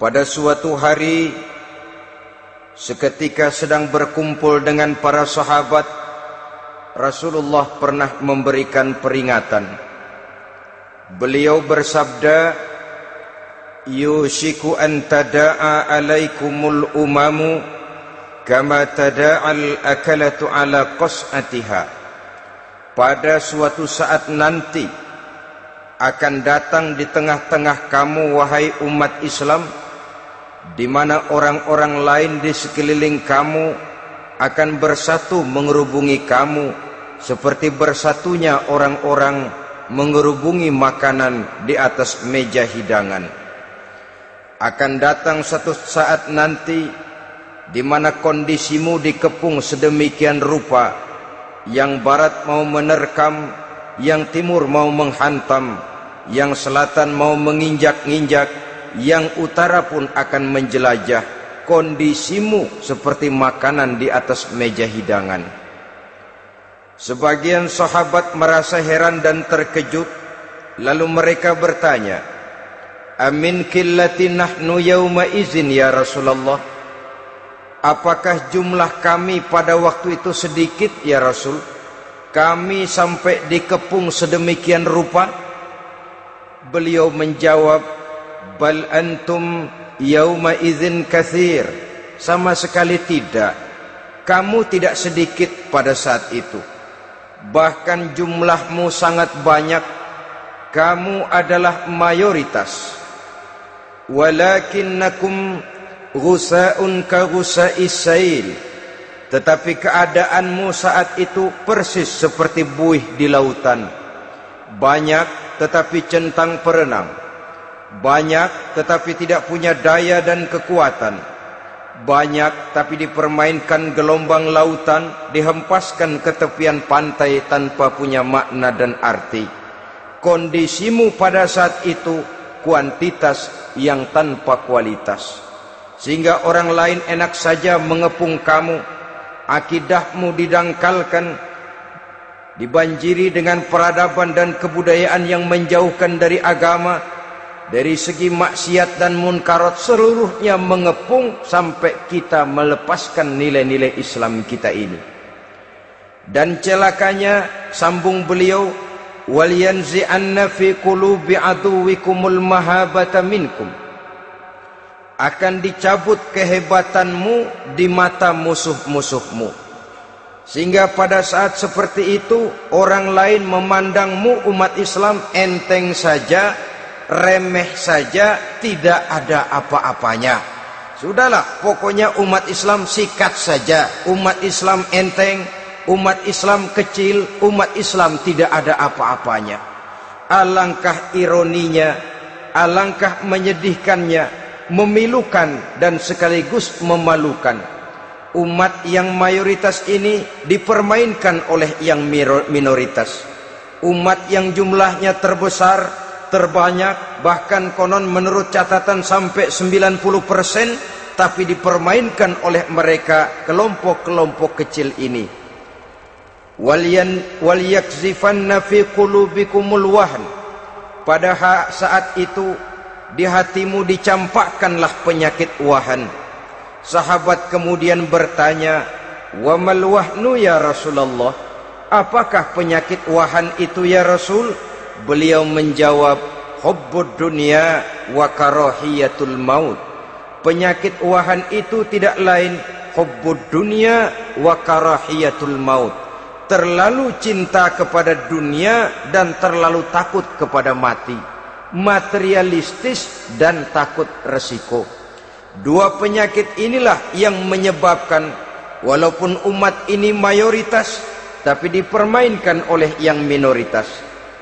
Pada suatu hari, seketika sedang berkumpul dengan para sahabat, Rasulullah pernah memberikan peringatan. Beliau bersabda, "Yushiku an tada'a alaikumul umamu kama tada'al akalatu ala qas'atiha." Pada suatu saat nanti akan datang di tengah-tengah kamu, wahai umat Islam, di mana orang-orang lain di sekeliling kamu akan bersatu mengerubungi kamu seperti bersatunya orang-orang mengerubungi makanan di atas meja hidangan. Akan datang satu saat nanti di mana kondisimu dikepung sedemikian rupa, yang barat mau menerkam, yang timur mau menghantam, yang selatan mau menginjak-injak, yang utara pun akan menjelajah. Kondisimu seperti makanan di atas meja hidangan. Sebagian sahabat merasa heran dan terkejut, lalu mereka bertanya, "Amin qillatin nahnu yauma izin ya Rasulullah?" Apakah jumlah kami pada waktu itu sedikit ya Rasul? Kami sampai dikepung sedemikian rupa? Beliau menjawab, "Bal antum yauma idzin katsir." Sama sekali tidak. Kamu tidak sedikit pada saat itu. Bahkan jumlahmu sangat banyak. Kamu adalah mayoritas. Walakinnakum ghusa'un ka ghusa'is sail. Tetapi keadaanmu saat itu persis seperti buih di lautan. Banyak tetapi centang perenang. Banyak tetapi tidak punya daya dan kekuatan. Banyak tapi dipermainkan gelombang lautan, dihempaskan ke tepian pantai tanpa punya makna dan arti. Kondisimu pada saat itu kuantitas yang tanpa kualitas, sehingga orang lain enak saja mengepung kamu. Akidahmu didangkalkan, dibanjiri dengan peradaban dan kebudayaan yang menjauhkan dari agama. Dari segi maksiat dan munkarat seluruhnya mengepung sampai kita melepaskan nilai-nilai Islam kita ini. Dan celakanya, sambung beliau, "Wal yanzi'anna fi qulubi aduwikumul mahabata minkum." Akan dicabut kehebatanmu di mata musuh-musuhmu, sehingga pada saat seperti itu orang lain memandangmu umat Islam enteng saja, remeh saja, tidak ada apa-apanya. Sudahlah, pokoknya umat Islam sikat saja. Umat Islam enteng, umat Islam kecil, umat Islam tidak ada apa-apanya. Alangkah ironinya, alangkah menyedihkannya, memilukan dan sekaligus memalukan. Umat yang mayoritas ini dipermainkan oleh yang minoritas. Umat yang jumlahnya terbesar, terbanyak, bahkan konon menurut catatan sampai 90%, tapi dipermainkan oleh mereka kelompok-kelompok kecil ini. Wal yakzifanna fi qulubikumul wahn. Pada saat itu di hatimu dicampakkanlah penyakit wahan. Sahabat kemudian bertanya, "Wa mal wahnu ya Rasulullah?" Apakah penyakit wahan itu ya Rasul? Beliau menjawab, "Hubbud dunya wa karahiyatul maut." Penyakit wahan itu tidak lain hubbud dunya wa karahiyatul maut. Terlalu cinta kepada dunia dan terlalu takut kepada mati. Materialistis dan takut resiko. Dua penyakit inilah yang menyebabkan walaupun umat ini mayoritas, tapi dipermainkan oleh yang minoritas.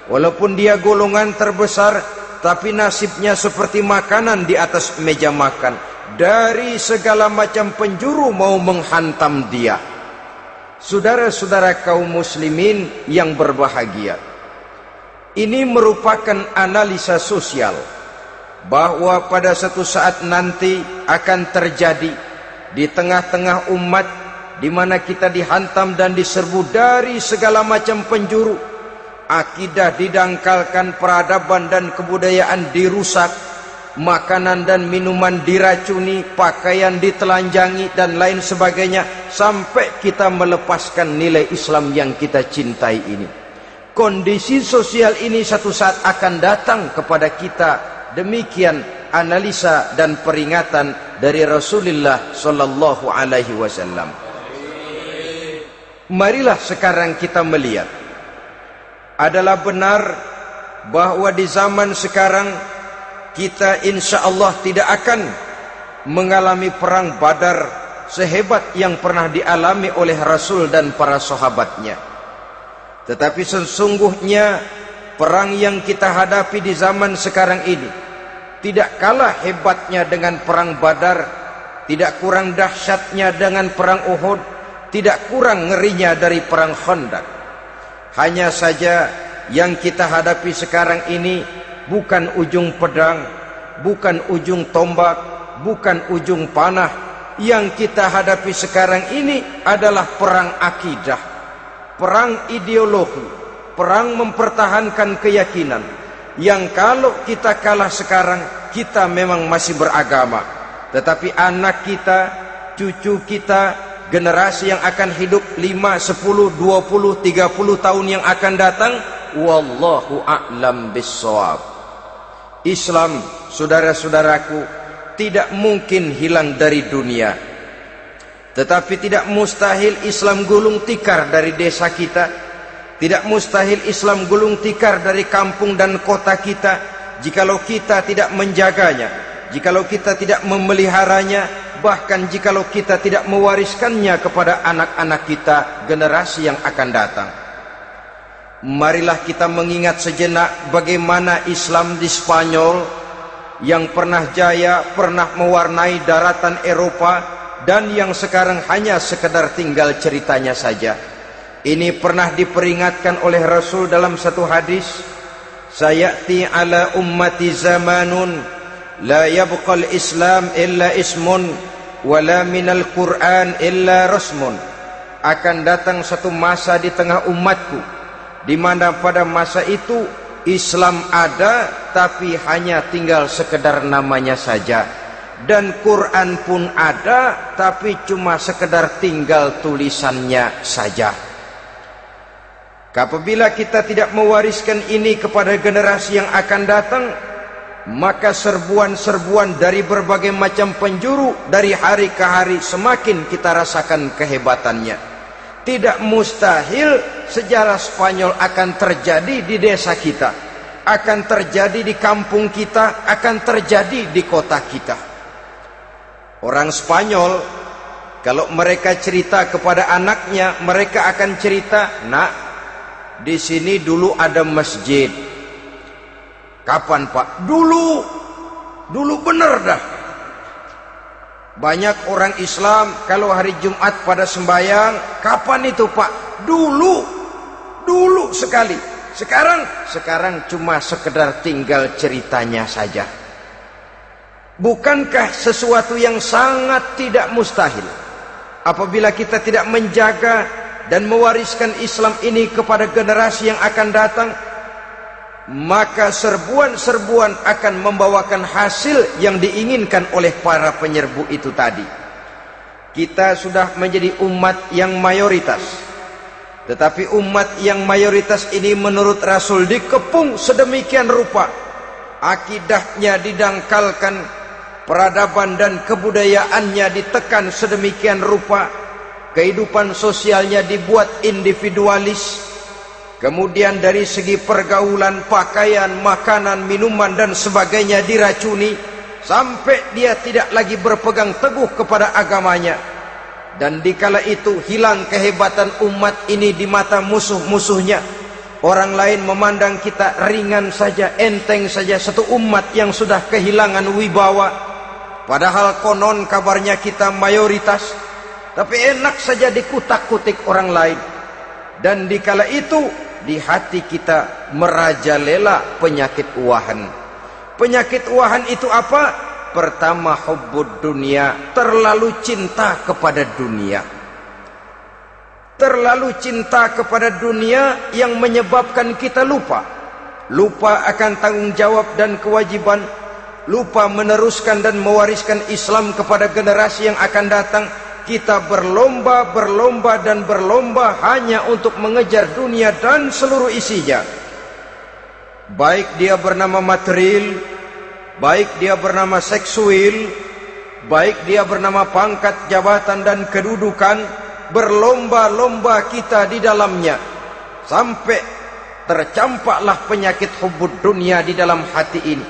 Walaupun dia golongan terbesar, tapi nasibnya seperti makanan di atas meja makan. Dari segala macam penjuru mau menghantam dia. Saudara-saudara kaum muslimin yang berbahagia, ini merupakan analisa sosial bahwa pada suatu saat nanti akan terjadi di tengah-tengah umat di mana kita dihantam dan diserbu dari segala macam penjuru. Akidah didangkalkan, peradaban dan kebudayaan dirusak, makanan dan minuman diracuni, pakaian ditelanjangi dan lain sebagainya, sampai kita melepaskan nilai Islam yang kita cintai ini. Kondisi sosial ini satu saat akan datang kepada kita. Demikian analisa dan peringatan dari Rasulullah sallallahu alaihi wasallam. Marilah sekarang kita melihat, adalah benar bahwa di zaman sekarang kita insya Allah tidak akan mengalami perang Badar sehebat yang pernah dialami oleh Rasul dan para sahabatnya. Tetapi sesungguhnya perang yang kita hadapi di zaman sekarang ini tidak kalah hebatnya dengan perang Badar, tidak kurang dahsyatnya dengan perang Uhud, tidak kurang ngerinya dari perang Khandaq. Hanya saja yang kita hadapi sekarang ini bukan ujung pedang, bukan ujung tombak, bukan ujung panah. Yang kita hadapi sekarang ini adalah perang akidah, perang ideologi, perang mempertahankan keyakinan. Yang kalau kita kalah sekarang, kita memang masih beragama. Tetapi anak kita, cucu kita, generasi yang akan hidup 5, 10, 20, 30 tahun yang akan datang, wallahu a'lam bissawab. Islam, saudara-saudaraku, tidak mungkin hilang dari dunia. Tetapi tidak mustahil Islam gulung tikar dari desa kita. Tidak mustahil Islam gulung tikar dari kampung dan kota kita, jikalau kita tidak menjaganya, jikalau kita tidak memeliharanya, bahkan jikalau kita tidak mewariskannya kepada anak-anak kita, generasi yang akan datang. Marilah kita mengingat sejenak bagaimana Islam di Spanyol yang pernah jaya, pernah mewarnai daratan Eropa, dan yang sekarang hanya sekedar tinggal ceritanya saja. Ini pernah diperingatkan oleh Rasul dalam satu hadis, sayati ala ummati zamanun la yabqal Islam illa ismun wala minal Quran illa rasmun. Akan datang satu masa di tengah umatku di mana pada masa itu Islam ada tapi hanya tinggal sekedar namanya saja, dan Quran pun ada tapi cuma sekedar tinggal tulisannya saja. Apabila kita tidak mewariskan ini kepada generasi yang akan datang, maka serbuan-serbuan dari berbagai macam penjuru dari hari ke hari semakin kita rasakan kehebatannya. Tidak mustahil sejarah Spanyol akan terjadi di desa kita, akan terjadi di kampung kita, akan terjadi di kota kita. Orang Spanyol, kalau mereka cerita kepada anaknya, mereka akan cerita, nak, di sini dulu ada masjid. Kapan Pak? Dulu bener dah. Banyak orang Islam kalau hari Jumat pada sembahyang, kapan itu Pak? Dulu sekali. Sekarang cuma sekedar tinggal ceritanya saja. Bukankah sesuatu yang sangat tidak mustahil apabila kita tidak menjaga dan mewariskan Islam ini kepada generasi yang akan datang, maka serbuan-serbuan akan membawakan hasil yang diinginkan oleh para penyerbu itu tadi. Kita sudah menjadi umat yang mayoritas, tetapi umat yang mayoritas ini menurut Rasul dikepung sedemikian rupa, akidahnya didangkalkan, peradaban dan kebudayaannya ditekan sedemikian rupa, kehidupan sosialnya dibuat individualis, kemudian dari segi pergaulan, pakaian, makanan, minuman dan sebagainya diracuni, sampai dia tidak lagi berpegang teguh kepada agamanya. Dan dikala itu hilang kehebatan umat ini di mata musuh-musuhnya. Orang lain memandang kita ringan saja, enteng saja, satu umat yang sudah kehilangan wibawa, padahal konon kabarnya kita mayoritas, tapi enak saja dikutak-kutik orang lain. Dan dikala itu di hati kita merajalela penyakit wahan. Penyakit wahan itu apa? Pertama, hubbud dunia, terlalu cinta kepada dunia. Terlalu cinta kepada dunia yang menyebabkan kita lupa akan tanggung jawab dan kewajiban, lupa meneruskan dan mewariskan Islam kepada generasi yang akan datang. Kita berlomba dan berlomba hanya untuk mengejar dunia dan seluruh isinya. Baik dia bernama material, baik dia bernama seksual, baik dia bernama pangkat, jabatan dan kedudukan, berlomba-lomba kita di dalamnya. Sampai tercampaklah penyakit hubbud dunia di dalam hati ini.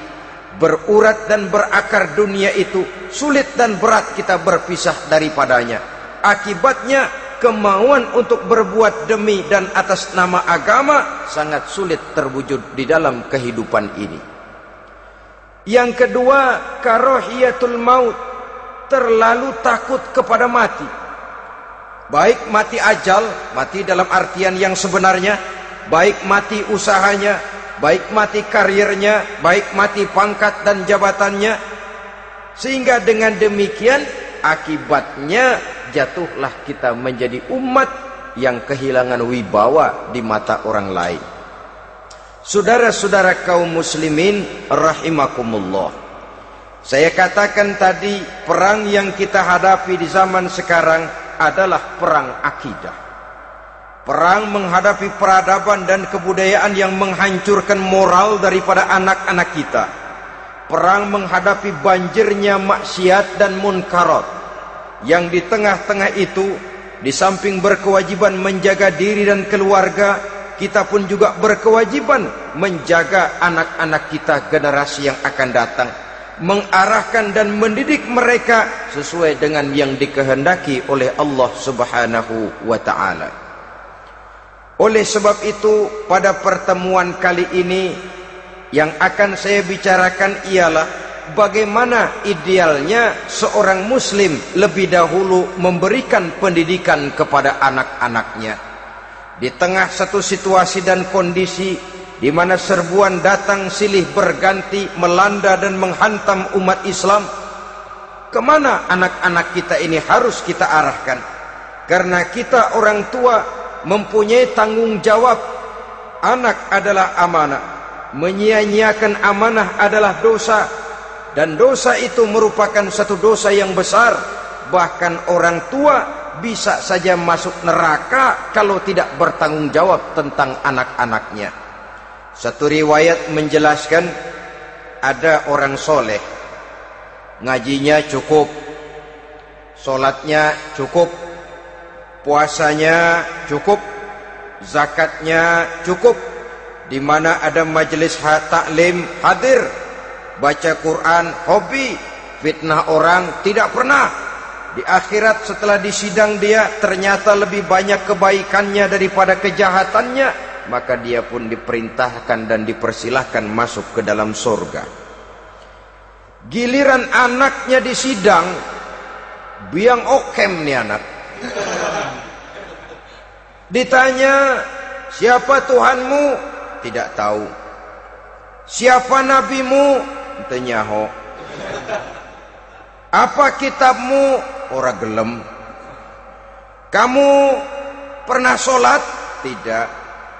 Berurat dan berakar dunia itu, sulit dan berat kita berpisah daripadanya. Akibatnya kemauan untuk berbuat demi dan atas nama agama sangat sulit terwujud di dalam kehidupan ini. Yang kedua, karahiyatul maut, terlalu takut kepada mati. Baik mati ajal, mati dalam artian yang sebenarnya, baik mati usahanya, baik mati karirnya, baik mati pangkat dan jabatannya. Sehingga dengan demikian akibatnya jatuhlah kita menjadi umat yang kehilangan wibawa di mata orang lain. Saudara-saudara kaum muslimin rahimakumullah, saya katakan tadi, perang yang kita hadapi di zaman sekarang adalah perang akidah. Perang menghadapi peradaban dan kebudayaan yang menghancurkan moral daripada anak-anak kita. Perang menghadapi banjirnya maksiat dan munkarat. Yang di tengah-tengah itu, di samping berkewajiban menjaga diri dan keluarga, kita pun juga berkewajiban menjaga anak-anak kita, generasi yang akan datang. Mengarahkan dan mendidik mereka sesuai dengan yang dikehendaki oleh Allah Subhanahu wa ta'ala. Oleh sebab itu, pada pertemuan kali ini yang akan saya bicarakan ialah bagaimana idealnya seorang muslim lebih dahulu memberikan pendidikan kepada anak-anaknya. Di tengah satu situasi dan kondisi di mana serbuan datang silih berganti melanda dan menghantam umat Islam, kemana anak-anak kita ini harus kita arahkan? Karena kita orang tua mempunyai tanggung jawab. Anak adalah amanah, menyia-nyiakan amanah adalah dosa, dan dosa itu merupakan satu dosa yang besar. Bahkan orang tua bisa saja masuk neraka kalau tidak bertanggung jawab tentang anak-anaknya. Satu riwayat menjelaskan, ada orang soleh, ngajinya cukup, sholatnya cukup, puasanya cukup, zakatnya cukup, di mana ada majelis taklim hadir, baca Quran hobi, fitnah orang tidak pernah. Di akhirat setelah disidang dia ternyata lebih banyak kebaikannya daripada kejahatannya, maka dia pun diperintahkan dan dipersilahkan masuk ke dalam surga. Giliran anaknya disidang, biang okem nih anak. Ditanya, siapa Tuhanmu? Tidak tahu. Siapa nabimu? Tenyaho. Apa kitabmu? Ora gelem. Kamu pernah sholat? Tidak.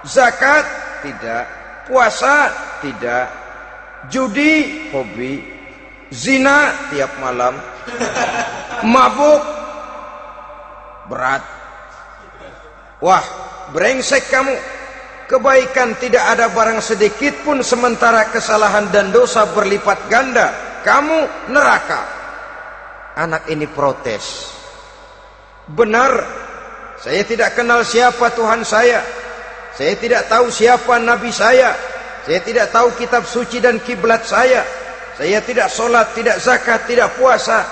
Zakat? Tidak. Puasa? Tidak. Judi? Hobi. Zina? Tiap malam. Mabuk? Berat. Wah, brengsek kamu. Kebaikan tidak ada barang sedikit pun, sementara kesalahan dan dosa berlipat ganda. Kamu neraka. Anak ini protes. Benar, saya tidak kenal siapa Tuhan saya. Saya tidak tahu siapa Nabi saya. Saya tidak tahu kitab suci dan kiblat saya. Saya tidak sholat, tidak zakat, tidak puasa.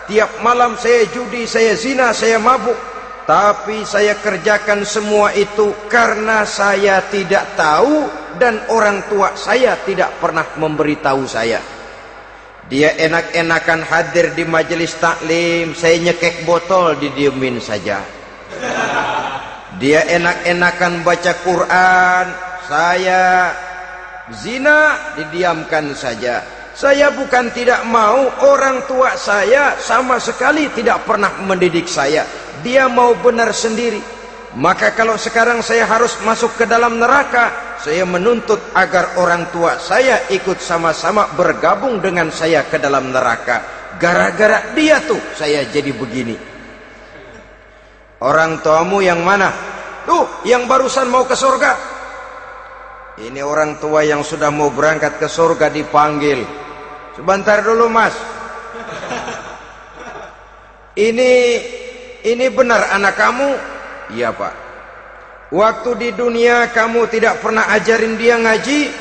Tiap malam saya judi, saya zina, saya mabuk. Tapi saya kerjakan semua itu karena saya tidak tahu dan orang tua saya tidak pernah memberitahu saya. Dia enak-enakan hadir di majelis taklim, saya nyekek botol, didiemin saja. Dia enak-enakan baca Quran, saya zina, didiamkan saja. Saya bukan tidak mau, orang tua saya sama sekali tidak pernah mendidik saya. Dia mau benar sendiri. Maka kalau sekarang saya harus masuk ke dalam neraka, saya menuntut agar orang tua saya ikut sama-sama bergabung dengan saya ke dalam neraka. Gara-gara dia tuh saya jadi begini. Orang tuamu yang mana? Tuh, yang barusan mau ke surga. Ini orang tua yang sudah mau berangkat ke surga dipanggil. Sebentar dulu, Mas. Ini benar anak kamu? Iya, Pak. Waktu di dunia kamu tidak pernah ajarin dia ngaji?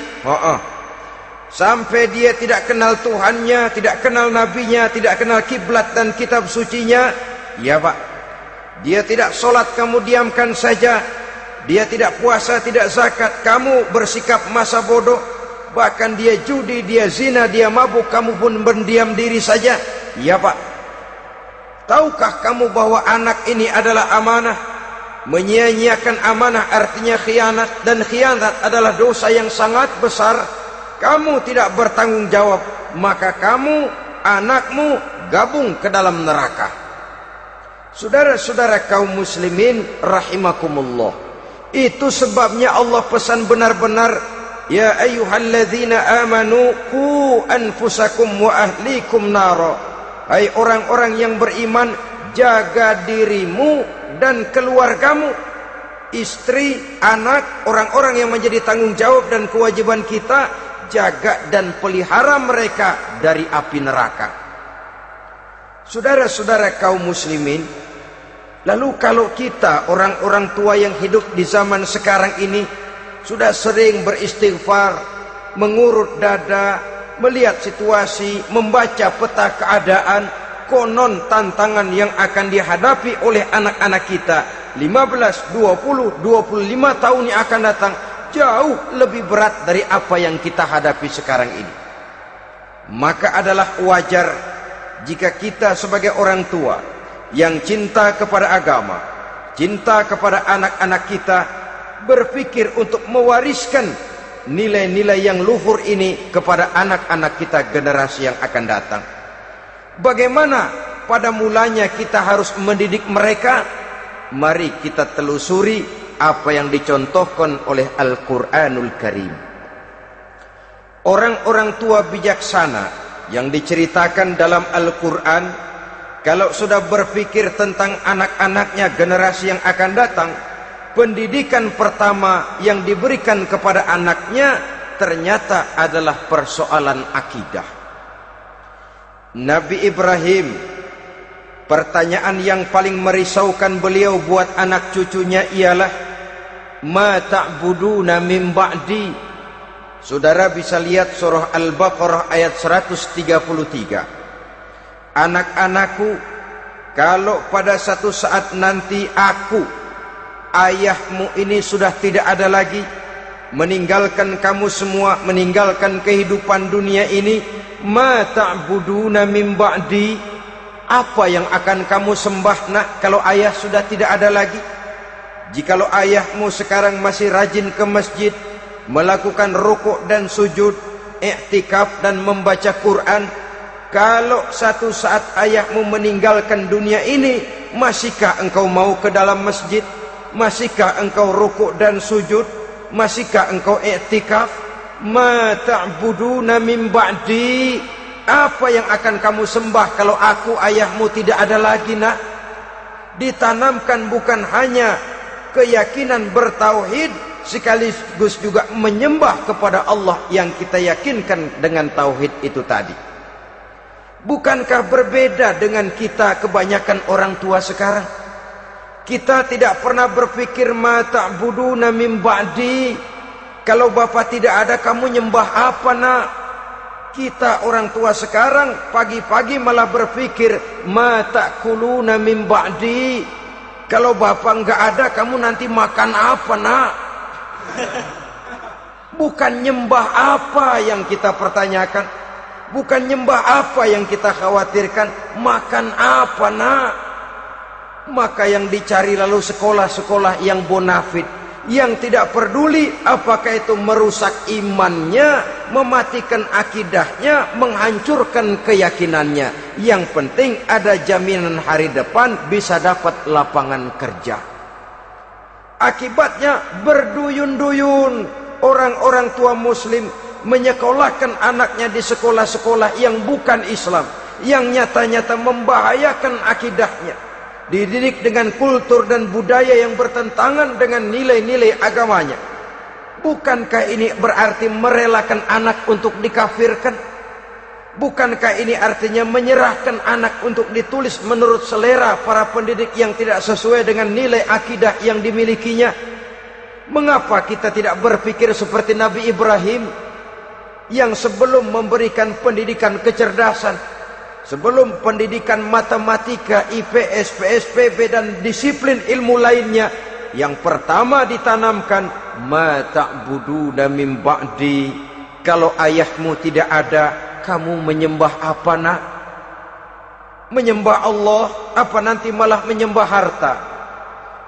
Sampai dia tidak kenal Tuhannya, tidak kenal nabinya, tidak kenal kiblat dan kitab sucinya? Iya, Pak. Dia tidak sholat, kamu diamkan saja. Dia tidak puasa, tidak zakat, kamu bersikap masa bodoh. Bahkan dia judi, dia zina, dia mabuk, kamu pun berdiam diri saja. Iya, Pak. Tahukah kamu bahwa anak ini adalah amanah? Menyia-nyiakan amanah artinya khianat, dan khianat adalah dosa yang sangat besar. Kamu tidak bertanggung jawab, maka kamu, anakmu gabung ke dalam neraka. Saudara-saudara kaum muslimin rahimakumullah, itu sebabnya Allah pesan benar-benar, ya ayyuhalladzina amanu qu anfusakum wa ahlikum nara. Hai orang-orang yang beriman, jaga dirimu dan keluargamu, istri, anak, orang-orang yang menjadi tanggung jawab dan kewajiban kita, jaga dan pelihara mereka dari api neraka. Saudara-saudara kaum muslimin, lalu kalau kita orang-orang tua yang hidup di zaman sekarang ini sudah sering beristighfar, mengurut dada, melihat situasi, membaca peta keadaan, konon tantangan yang akan dihadapi oleh anak-anak kita 15, 20, 25 tahun yang akan datang jauh lebih berat dari apa yang kita hadapi sekarang ini. Maka adalah wajar jika kita sebagai orang tua yang cinta kepada agama, cinta kepada anak-anak kita, berpikir untuk mewariskan nilai-nilai yang luhur ini kepada anak-anak kita generasi yang akan datang. Bagaimana pada mulanya kita harus mendidik mereka? Mari kita telusuri apa yang dicontohkan oleh Al-Quranul Karim. Orang-orang tua bijaksana yang diceritakan dalam Al-Quran, kalau sudah berpikir tentang anak-anaknya generasi yang akan datang, pendidikan pertama yang diberikan kepada anaknya ternyata adalah persoalan akidah. Nabi Ibrahim, pertanyaan yang paling merisaukan beliau buat anak cucunya ialah, ma ta'buduna min ba'di. Saudara bisa lihat surah Al-Baqarah ayat 133. Anak-anakku, kalau pada satu saat nanti aku, ayahmu ini sudah tidak ada lagi, meninggalkan kamu semua, meninggalkan kehidupan dunia ini, ma ta'buduna min ba'di, apa yang akan kamu sembah nak kalau ayah sudah tidak ada lagi? Jikalau ayahmu sekarang masih rajin ke masjid, melakukan rukuk dan sujud, i'tikaf dan membaca Quran, kalau satu saat ayahmu meninggalkan dunia ini, masihkah engkau mau ke dalam masjid? Masihkah engkau rukuk dan sujud? Masihkah engkau i'tikaf? Ma ta'buduna min ba'di, apa yang akan kamu sembah kalau aku ayahmu tidak ada lagi nak? Ditanamkan bukan hanya keyakinan bertauhid, sekaligus juga menyembah kepada Allah yang kita yakinkan dengan tauhid itu tadi. Bukankah berbeda dengan kita kebanyakan orang tua sekarang? Kita tidak pernah berpikir ma ta'buduna min ba'di. Kalau bapak tidak ada, kamu nyembah apa nak? Kita orang tua sekarang pagi-pagi malah berpikir ma ta'kuluna min ba'di. Kalau bapak enggak ada, kamu nanti makan apa nak? Bukan nyembah apa yang kita pertanyakan, bukan nyembah apa yang kita khawatirkan, makan apa nak? Maka yang dicari lalu sekolah-sekolah yang bonafit, yang tidak peduli apakah itu merusak imannya, mematikan akidahnya, menghancurkan keyakinannya. Yang penting ada jaminan hari depan bisa dapat lapangan kerja. Akibatnya berduyun-duyun orang-orang tua muslim menyekolahkan anaknya di sekolah-sekolah yang bukan Islam, yang nyata-nyata membahayakan akidahnya, dididik dengan kultur dan budaya yang bertentangan dengan nilai-nilai agamanya. Bukankah ini berarti merelakan anak untuk dikafirkan? Bukankah ini artinya menyerahkan anak untuk ditulis menurut selera para pendidik yang tidak sesuai dengan nilai akidah yang dimilikinya? Mengapa kita tidak berpikir seperti Nabi Ibrahim yang sebelum memberikan pendidikan kecerdasan, sebelum pendidikan matematika, IPS, PSPB dan disiplin ilmu lainnya, yang pertama ditanamkan, ma ta'buduna min ba'di, kalau ayahmu tidak ada, kamu menyembah apa nak? Menyembah Allah, apa nanti malah menyembah harta?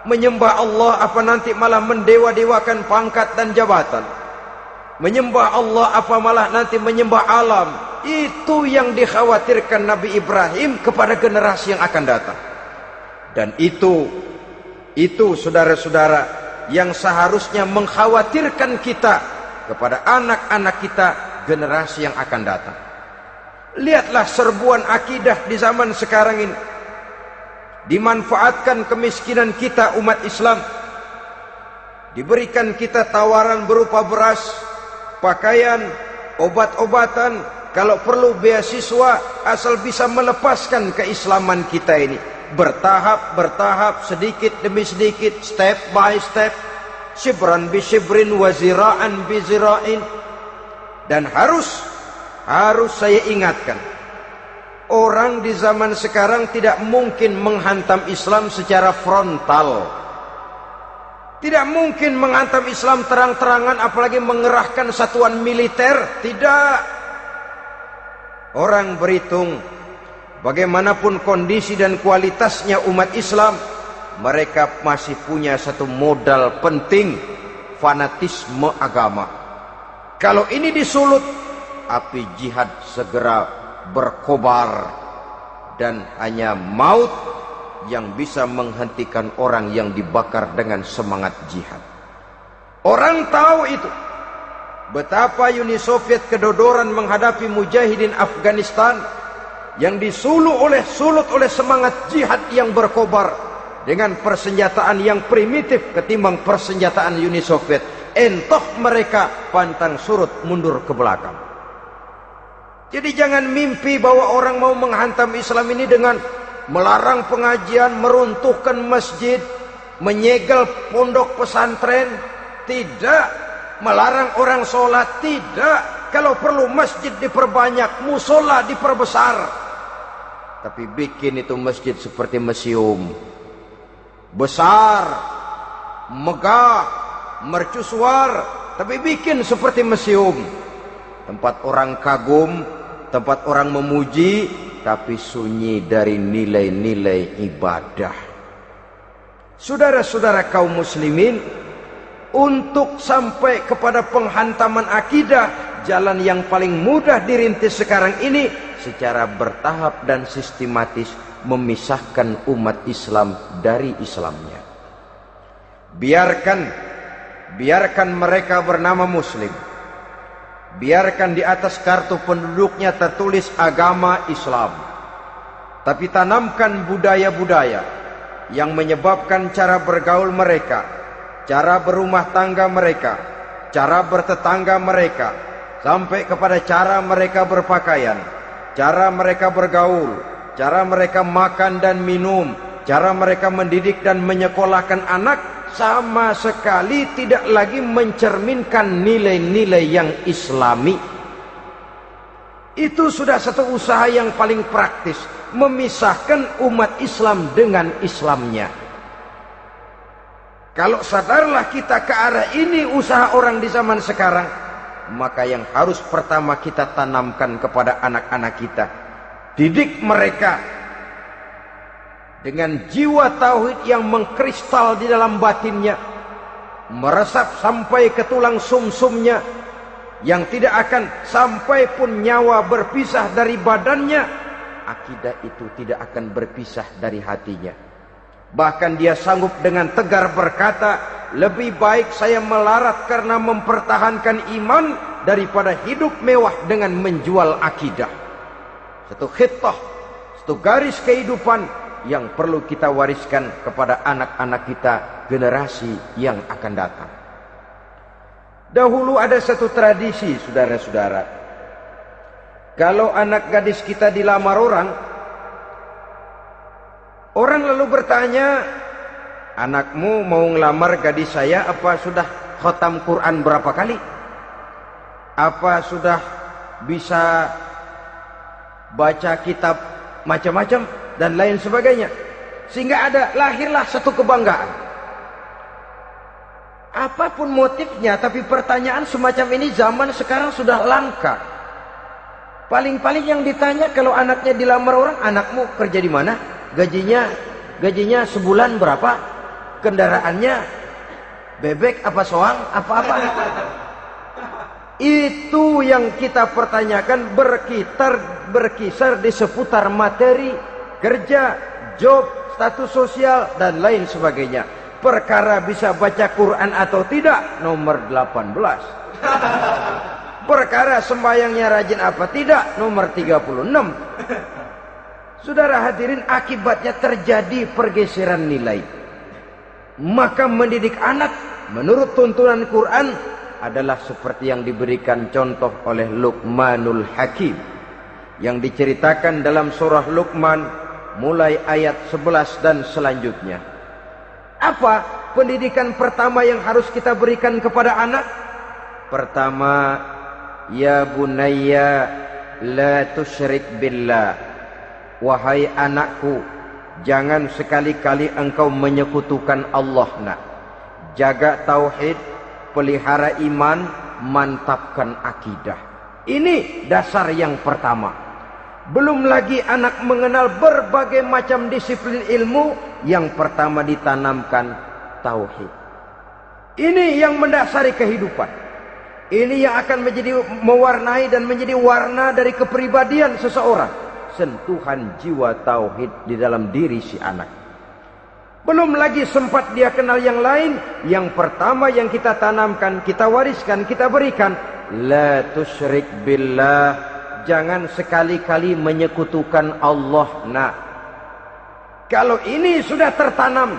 Menyembah Allah, apa nanti malah mendewa-dewakan pangkat dan jabatan? Menyembah Allah, apa malah nanti menyembah alam? Itu yang dikhawatirkan Nabi Ibrahim kepada generasi yang akan datang. Dan itu saudara-saudara yang seharusnya mengkhawatirkan kita kepada anak-anak kita, generasi yang akan datang. Lihatlah serbuan akidah di zaman sekarang ini. Dimanfaatkan kemiskinan kita umat Islam. Diberikan kita tawaran berupa beras, pakaian, obat-obatan, kalau perlu beasiswa, asal bisa melepaskan keislaman kita ini. Bertahap, sedikit demi sedikit, step by step, shibran bi shibrin wa zira'an bi zira'in. Dan harus saya ingatkan, orang di zaman sekarang tidak mungkin menghantam Islam secara frontal. Tidak mungkin menghantam Islam terang-terangan, apalagi mengerahkan satuan militer. Tidak. Orang berhitung bagaimanapun kondisi dan kualitasnya umat Islam, mereka masih punya satu modal penting, fanatisme agama. Kalau ini disulut, api jihad segera berkobar, dan hanya maut yang bisa menghentikan orang yang dibakar dengan semangat jihad. Orang tahu itu. Betapa Uni Soviet kedodoran menghadapi mujahidin Afghanistan yang disulut oleh semangat jihad yang berkobar dengan persenjataan yang primitif ketimbang persenjataan Uni Soviet. Entah mereka pantang surut mundur ke belakang. Jadi jangan mimpi bahwa orang mau menghantam Islam ini dengan melarang pengajian, meruntuhkan masjid, menyegel pondok pesantren. Tidak. Melarang orang sholat. Tidak. Kalau perlu masjid diperbanyak, musola diperbesar. Tapi bikin itu masjid seperti museum. Besar, megah, mercusuar, tapi bikin seperti museum. Tempat orang kagum, tempat orang memuji, tapi sunyi dari nilai-nilai ibadah. Saudara-saudara kaum muslimin, untuk sampai kepada penghantaman akidah, jalan yang paling mudah dirintis sekarang ini secara bertahap dan sistematis, memisahkan umat Islam dari Islamnya. Biarkan mereka bernama muslim. Biarkan di atas kartu penduduknya tertulis agama Islam. Tapi tanamkan budaya-budaya yang menyebabkan cara bergaul mereka, cara berumah tangga mereka, cara bertetangga mereka, sampai kepada cara mereka berpakaian, cara mereka bergaul, cara mereka makan dan minum, cara mereka mendidik dan menyekolahkan anak, sama sekali tidak lagi mencerminkan nilai-nilai yang islami. Itu sudah satu usaha yang paling praktis, memisahkan umat Islam dengan Islamnya. Kalau sadarlah kita ke arah ini usaha orang di zaman sekarang, maka yang harus pertama kita tanamkan kepada anak-anak kita, didik mereka dengan jiwa tauhid yang mengkristal di dalam batinnya, meresap sampai ke tulang sumsumnya, yang tidak akan sampai pun nyawa berpisah dari badannya, akidah itu tidak akan berpisah dari hatinya. Bahkan dia sanggup dengan tegar berkata, lebih baik saya melarat karena mempertahankan iman daripada hidup mewah dengan menjual akidah. Satu khittah, satu garis kehidupan yang perlu kita wariskan kepada anak-anak kita, generasi yang akan datang. Dahulu ada satu tradisi, saudara-saudara. Kalau anak gadis kita dilamar orang lalu bertanya, anakmu mau ngelamar gadis saya, apa sudah khatam Quran berapa kali? Apa sudah bisa baca kitab macam-macam dan lain sebagainya? Sehingga lahirlah satu kebanggaan. Apapun motifnya, tapi pertanyaan semacam ini zaman sekarang sudah langka. Paling-paling yang ditanya kalau anaknya dilamar orang, anakmu kerja di mana? Gajinya sebulan berapa? Kendaraannya bebek apa soang? Apa-apa? Itu yang kita pertanyakan, berkisar di seputar materi, kerja, job, status sosial, dan lain sebagainya. Perkara bisa baca Quran atau tidak, nomor 18. Perkara sembahyangnya rajin apa tidak, nomor 36. Saudara hadirin, akibatnya terjadi pergeseran nilai. Maka mendidik anak menurut tuntunan Quran adalah seperti yang diberikan contoh oleh Luqmanul Hakim, yang diceritakan dalam surah Luqman mulai ayat 11 dan selanjutnya. Apa pendidikan pertama yang harus kita berikan kepada anak? Pertama, ya bunayya la tusyrik billah. Wahai anakku, jangan sekali-kali engkau menyekutukan Allah. Nak, jaga tauhid, pelihara iman, mantapkan akidah. Ini dasar yang pertama. Belum lagi anak mengenal berbagai macam disiplin ilmu, yang pertama ditanamkan tauhid. Ini yang mendasari kehidupan. Ini yang akan menjadi mewarnai dan menjadi warna dari kepribadian seseorang. Sentuhan jiwa tauhid di dalam diri si anak. Belum lagi sempat dia kenal yang lain. Yang pertama yang kita tanamkan, kita wariskan, kita berikan, la tusyrik billah. Jangan sekali-kali menyekutukan Allah. Nah, kalau ini sudah tertanam,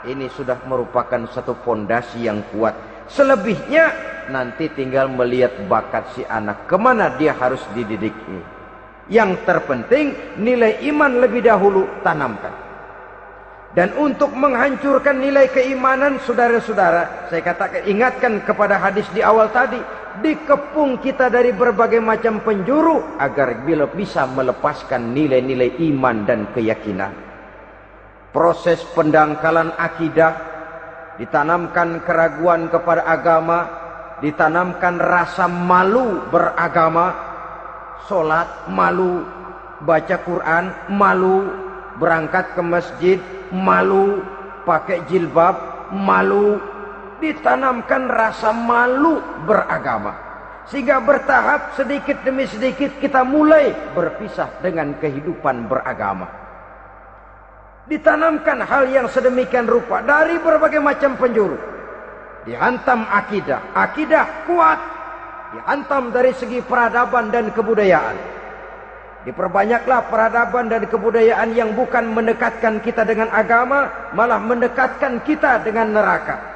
ini sudah merupakan satu fondasi yang kuat. Selebihnya nanti tinggal melihat bakat si anak, kemana dia harus dididik ini. Yang terpenting nilai iman lebih dahulu tanamkan. Dan untuk menghancurkan nilai keimanan, saudara-saudara, saya katakan, ingatkan kepada hadis di awal tadi, dikepung kita dari berbagai macam penjuru agar bila bisa melepaskan nilai-nilai iman dan keyakinan. Proses pendangkalan akidah, ditanamkan keraguan kepada agama, ditanamkan rasa malu beragama, sholat malu, baca Quran malu, berangkat ke masjid malu, pakai jilbab malu. Ditanamkan rasa malu beragama, sehingga bertahap sedikit demi sedikit kita mulai berpisah dengan kehidupan beragama. Ditanamkan hal yang sedemikian rupa dari berbagai macam penjuru. Dihantam akidah, akidah kuat, dihantam dari segi peradaban dan kebudayaan. Diperbanyaklah peradaban dan kebudayaan yang bukan mendekatkan kita dengan agama, malah mendekatkan kita dengan neraka.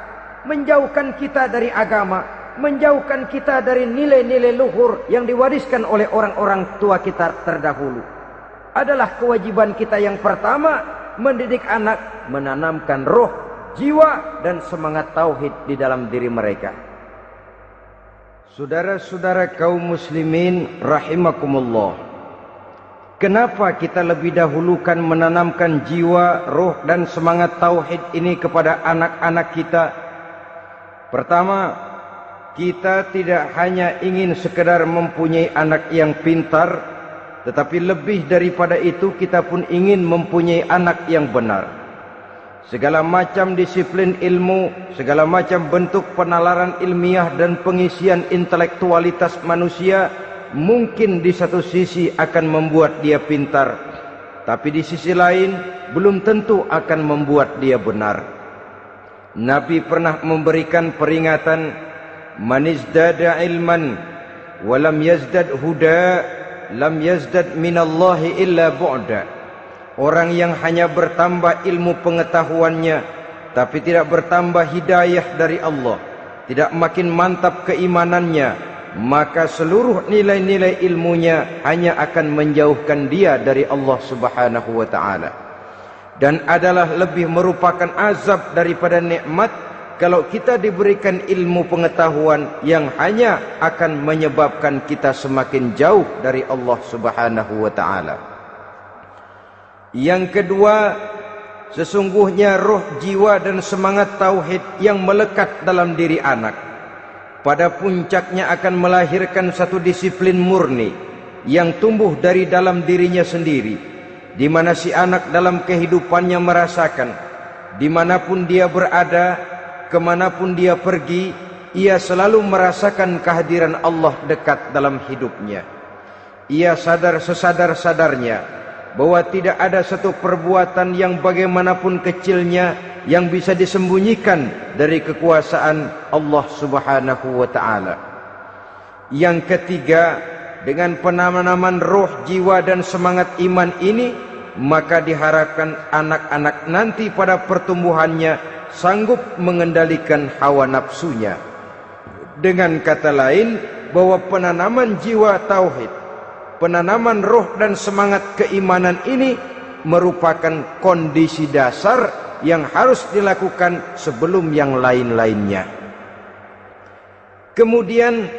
Menjauhkan kita dari agama, menjauhkan kita dari nilai-nilai luhur yang diwariskan oleh orang-orang tua kita terdahulu. Adalah kewajiban kita yang pertama, mendidik anak, menanamkan roh, jiwa, dan semangat tauhid di dalam diri mereka. Saudara-saudara kaum muslimin rahimakumullah, kenapa kita lebih dahulukan menanamkan jiwa, roh, dan semangat tauhid ini kepada anak-anak kita? Pertama, kita tidak hanya ingin sekedar mempunyai anak yang pintar, tetapi lebih daripada itu kita pun ingin mempunyai anak yang benar. Segala macam disiplin ilmu, segala macam bentuk penalaran ilmiah dan pengisian intelektualitas manusia mungkin di satu sisi akan membuat dia pintar, tapi di sisi lain belum tentu akan membuat dia benar. Nabi pernah memberikan peringatan, man izdada ilman walam yazdad huda lam yazdad minallahi illa bu'da. Orang yang hanya bertambah ilmu pengetahuannya tapi tidak bertambah hidayah dari Allah, tidak makin mantap keimanannya, maka seluruh nilai-nilai ilmunya hanya akan menjauhkan dia dari Allah Subhanahu wa taala. Dan adalah lebih merupakan azab daripada nikmat kalau kita diberikan ilmu pengetahuan yang hanya akan menyebabkan kita semakin jauh dari Allah Subhanahu wa taala. Yang kedua, sesungguhnya roh, jiwa dan semangat tauhid yang melekat dalam diri anak pada puncaknya akan melahirkan satu disiplin murni yang tumbuh dari dalam dirinya sendiri, di mana si anak dalam kehidupannya merasakan dimanapun dia berada, kemanapun dia pergi, ia selalu merasakan kehadiran Allah dekat dalam hidupnya. Ia sadar sesadar-sadarnya bahwa tidak ada satu perbuatan yang bagaimanapun kecilnya yang bisa disembunyikan dari kekuasaan Allah Subhanahu wa taala. Yang ketiga, dengan penanaman roh, jiwa dan semangat iman ini, maka diharapkan anak-anak nanti pada pertumbuhannya sanggup mengendalikan hawa nafsunya. Dengan kata lain, bahwa penanaman jiwa tauhid, penanaman roh dan semangat keimanan ini merupakan kondisi dasar yang harus dilakukan sebelum yang lain-lainnya. Kemudian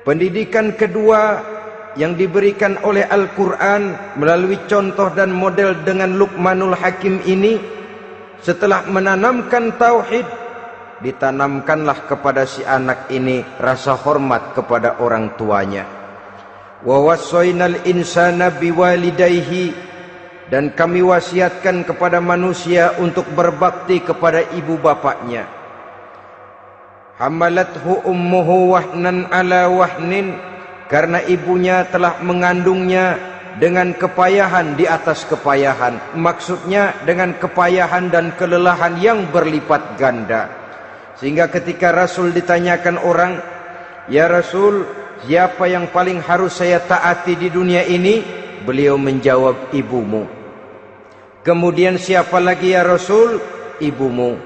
pendidikan kedua yang diberikan oleh Al-Quran melalui contoh dan model dengan Luqmanul Hakim ini, setelah menanamkan tauhid, ditanamkanlah kepada si anak ini rasa hormat kepada orang tuanya. Wa wassaynal insana biwalidayhi, dan kami wasiatkan kepada manusia untuk berbakti kepada ibu bapaknya. Hamalathu ummuhu wahnan ala wahnin, karena ibunya telah mengandungnya dengan kepayahan di atas kepayahan, maksudnya dengan kepayahan dan kelelahan yang berlipat ganda. Sehingga ketika Rasul ditanyakan orang, ya Rasul, siapa yang paling harus saya taati di dunia ini? Beliau menjawab, ibumu. Kemudian siapa lagi ya Rasul? Ibumu.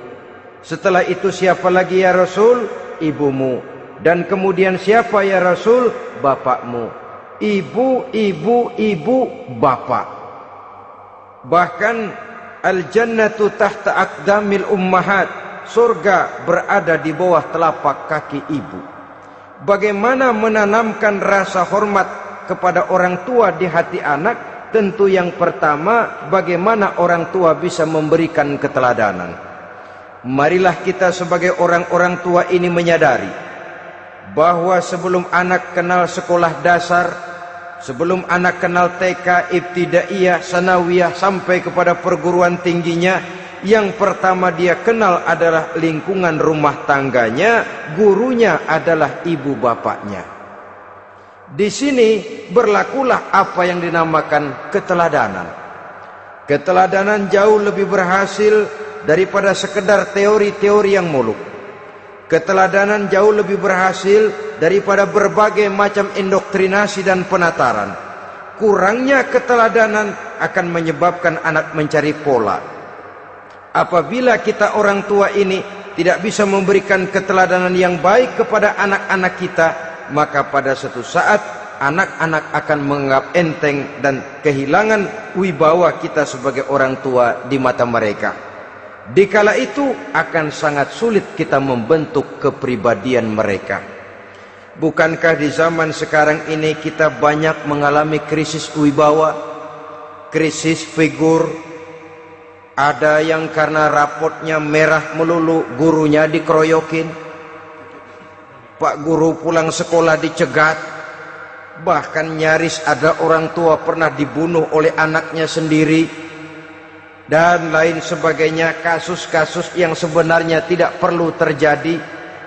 Setelah itu siapa lagi ya Rasul? Ibumu. Dan kemudian siapa ya Rasul? Bapakmu. Ibu, ibu, ibu, bapak. Bahkan al-jannatu tahta aqdamil ummahat, surga berada di bawah telapak kaki ibu. Bagaimana menanamkan rasa hormat kepada orang tua di hati anak? Tentu yang pertama, bagaimana orang tua bisa memberikan keteladanan. Marilah kita sebagai orang-orang tua ini menyadari bahwa sebelum anak kenal sekolah dasar, sebelum anak kenal TK, ibtidaiyah, sanawiyah sampai kepada perguruan tingginya, yang pertama dia kenal adalah lingkungan rumah tangganya, gurunya adalah ibu bapaknya. Di sini berlakulah apa yang dinamakan keteladanan. Keteladanan jauh lebih berhasil daripada sekedar teori-teori yang muluk. Keteladanan jauh lebih berhasil daripada berbagai macam indoktrinasi dan penataran. Kurangnya keteladanan akan menyebabkan anak mencari pola. Apabila kita orang tua ini tidak bisa memberikan keteladanan yang baik kepada anak-anak kita, maka pada suatu saat anak-anak akan menganggap enteng dan kehilangan wibawa kita sebagai orang tua di mata mereka. Dikala itu akan sangat sulit kita membentuk kepribadian mereka. Bukankah di zaman sekarang ini kita banyak mengalami krisis wibawa, krisis figur? Ada yang karena rapotnya merah melulu, gurunya dikeroyokin. Pak guru pulang sekolah dicegat. Bahkan nyaris ada orang tua pernah dibunuh oleh anaknya sendiri. Dan lain sebagainya, kasus-kasus yang sebenarnya tidak perlu terjadi,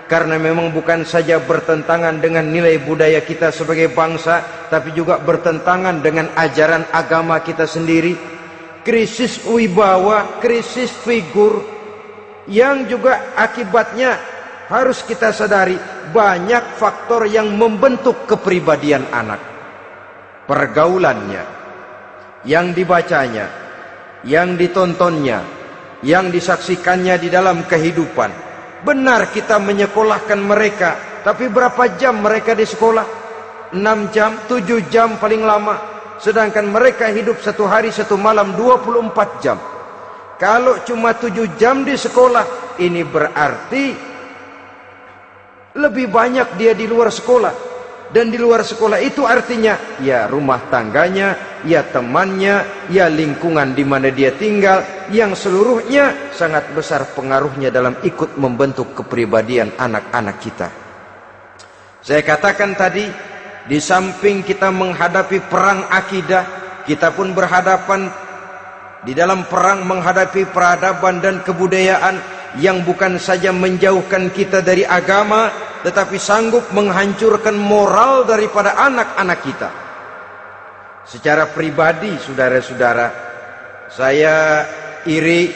karena memang bukan saja bertentangan dengan nilai budaya kita sebagai bangsa, tapi juga bertentangan dengan ajaran agama kita sendiri. Krisis wibawa, krisis figur yang juga akibatnya harus kita sadari banyak faktor yang membentuk kepribadian anak. Pergaulannya, yang dibacanya, yang ditontonnya, yang disaksikannya di dalam kehidupan. Benar kita menyekolahkan mereka, tapi berapa jam mereka di sekolah? 6 jam, 7 jam paling lama. Sedangkan mereka hidup satu hari satu malam 24 jam. Kalau cuma 7 jam di sekolah, ini berarti lebih banyak dia di luar sekolah. Dan di luar sekolah itu artinya ya rumah tangganya, ya temannya, ya lingkungan di mana dia tinggal, yang seluruhnya sangat besar pengaruhnya dalam ikut membentuk kepribadian anak-anak kita. Saya katakan tadi, di samping kita menghadapi perang akidah, kita pun berhadapan di dalam perang menghadapi peradaban dan kebudayaan yang bukan saja menjauhkan kita dari agama, tetapi sanggup menghancurkan moral daripada anak-anak kita. Secara pribadi, saudara-saudara, saya iri,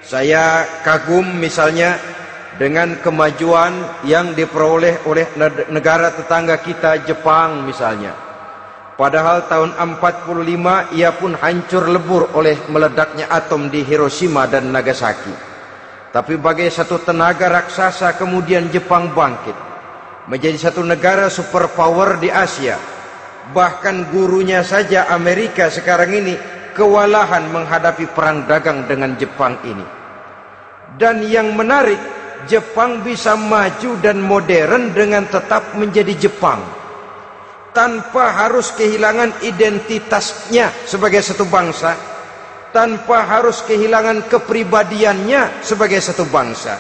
saya kagum misalnya dengan kemajuan yang diperoleh oleh negara tetangga kita, Jepang misalnya. Padahal tahun 45 ia pun hancur lebur oleh meledaknya atom di Hiroshima dan Nagasaki. Tapi bagai satu tenaga raksasa kemudian Jepang bangkit menjadi satu negara superpower di Asia. Bahkan gurunya saja Amerika sekarang ini kewalahan menghadapi perang dagang dengan Jepang ini. Dan yang menarik, Jepang bisa maju dan modern dengan tetap menjadi Jepang, tanpa harus kehilangan identitasnya sebagai satu bangsa, tanpa harus kehilangan kepribadiannya sebagai satu bangsa.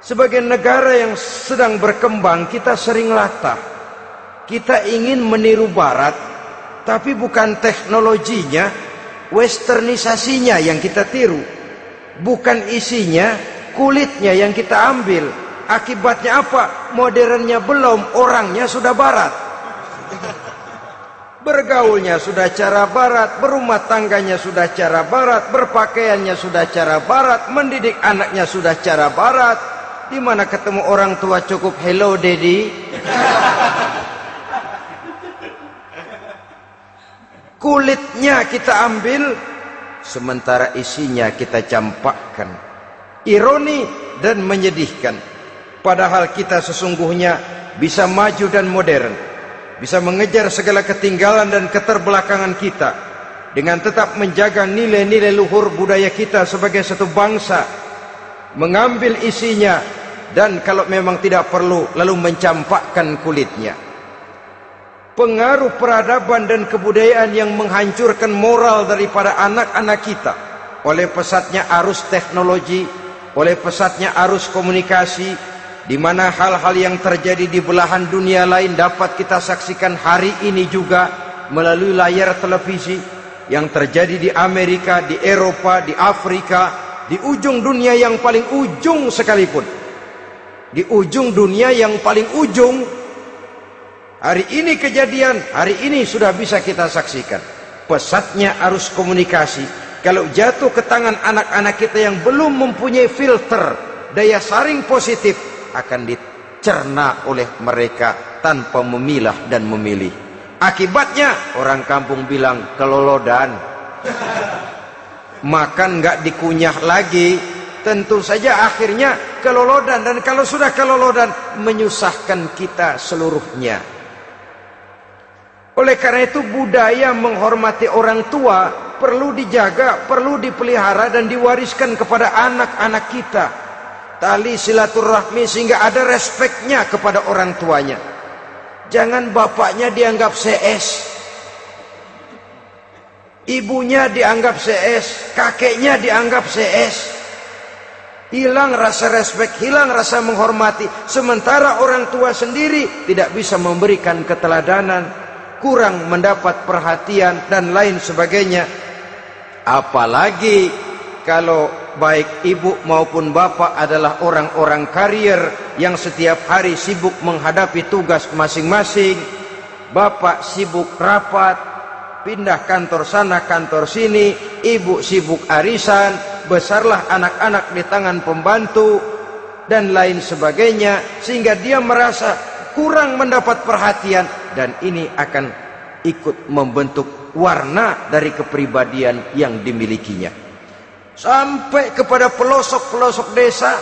Sebagai negara yang sedang berkembang, kita sering latah. Kita ingin meniru Barat, tapi bukan teknologinya, westernisasinya yang kita tiru. Bukan isinya, kulitnya yang kita ambil. Akibatnya apa? Modernnya belum, orangnya sudah Barat. Bergaulnya sudah cara Barat, berumah tangganya sudah cara Barat, berpakaiannya sudah cara Barat, mendidik anaknya sudah cara Barat. Di mana ketemu orang tua cukup hello daddy. Kulitnya kita ambil, sementara isinya kita campakkan. Ironi dan menyedihkan. Padahal kita sesungguhnya bisa maju dan modern, bisa mengejar segala ketinggalan dan keterbelakangan kita dengan tetap menjaga nilai-nilai luhur budaya kita sebagai satu bangsa, mengambil isinya, dan kalau memang tidak perlu lalu mencampakkan kulitnya. Pengaruh peradaban dan kebudayaan yang menghancurkan moral daripada anak-anak kita oleh pesatnya arus teknologi, oleh pesatnya arus komunikasi, di mana hal-hal yang terjadi di belahan dunia lain dapat kita saksikan hari ini juga melalui layar televisi. Yang terjadi di Amerika, di Eropa, di Afrika, di ujung dunia yang paling ujung sekalipun, di ujung dunia yang paling ujung, hari ini kejadian, hari ini sudah bisa kita saksikan. Pesatnya arus komunikasi, kalau jatuh ke tangan anak-anak kita yang belum mempunyai filter daya saring positif, akan dicerna oleh mereka tanpa memilah dan memilih. Akibatnya orang kampung bilang kelolodan. Makan nggak dikunyah lagi, tentu saja akhirnya kelolodan. Dan kalau sudah kelolodan, menyusahkan kita seluruhnya. Oleh karena itu budaya menghormati orang tua perlu dijaga, perlu dipelihara dan diwariskan kepada anak-anak kita. Tali silaturahmi sehingga ada respeknya kepada orang tuanya. Jangan bapaknya dianggap CS, ibunya dianggap CS, kakeknya dianggap CS. Hilang rasa respek, hilang rasa menghormati. Sementara orang tua sendiri tidak bisa memberikan keteladanan, kurang mendapat perhatian dan lain sebagainya. Apalagi kalau baik ibu maupun bapak adalah orang-orang karier yang setiap hari sibuk menghadapi tugas masing-masing. Bapak sibuk rapat, pindah kantor sana kantor sini, ibu sibuk arisan, besarlah anak-anak di tangan pembantu dan lain sebagainya, sehingga dia merasa kurang mendapat perhatian, dan ini akan ikut membentuk warna dari kepribadian yang dimilikinya. Sampai kepada pelosok-pelosok desa,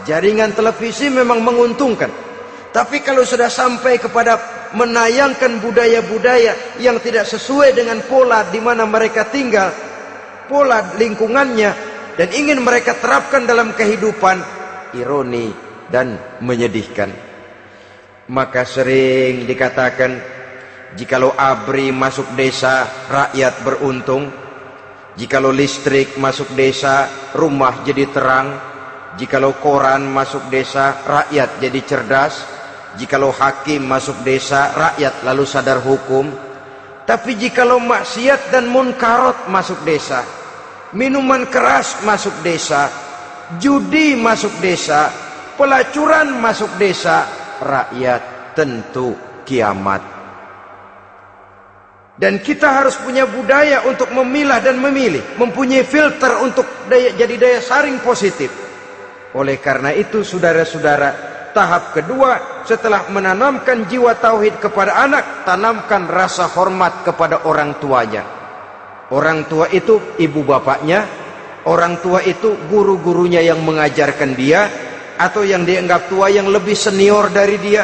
jaringan televisi memang menguntungkan. Tapi kalau sudah sampai kepada menayangkan budaya-budaya yang tidak sesuai dengan pola di mana mereka tinggal, pola lingkungannya, dan ingin mereka terapkan dalam kehidupan, ironi dan menyedihkan. Maka sering dikatakan, jikalau ABRI masuk desa, rakyat beruntung. Jikalau listrik masuk desa, rumah jadi terang. Jikalau koran masuk desa, rakyat jadi cerdas. Jikalau hakim masuk desa, rakyat lalu sadar hukum. Tapi jikalau maksiat dan munkarat masuk desa, minuman keras masuk desa, judi masuk desa, pelacuran masuk desa, rakyat tentu kiamat. Dan kita harus punya budaya untuk memilah dan memilih, mempunyai filter untuk jadi daya saring positif. Oleh karena itu, saudara-saudara, tahap kedua setelah menanamkan jiwa tauhid kepada anak, tanamkan rasa hormat kepada orang tuanya. Orang tua itu ibu bapaknya, orang tua itu guru-gurunya yang mengajarkan dia, atau yang dianggap tua yang lebih senior dari dia.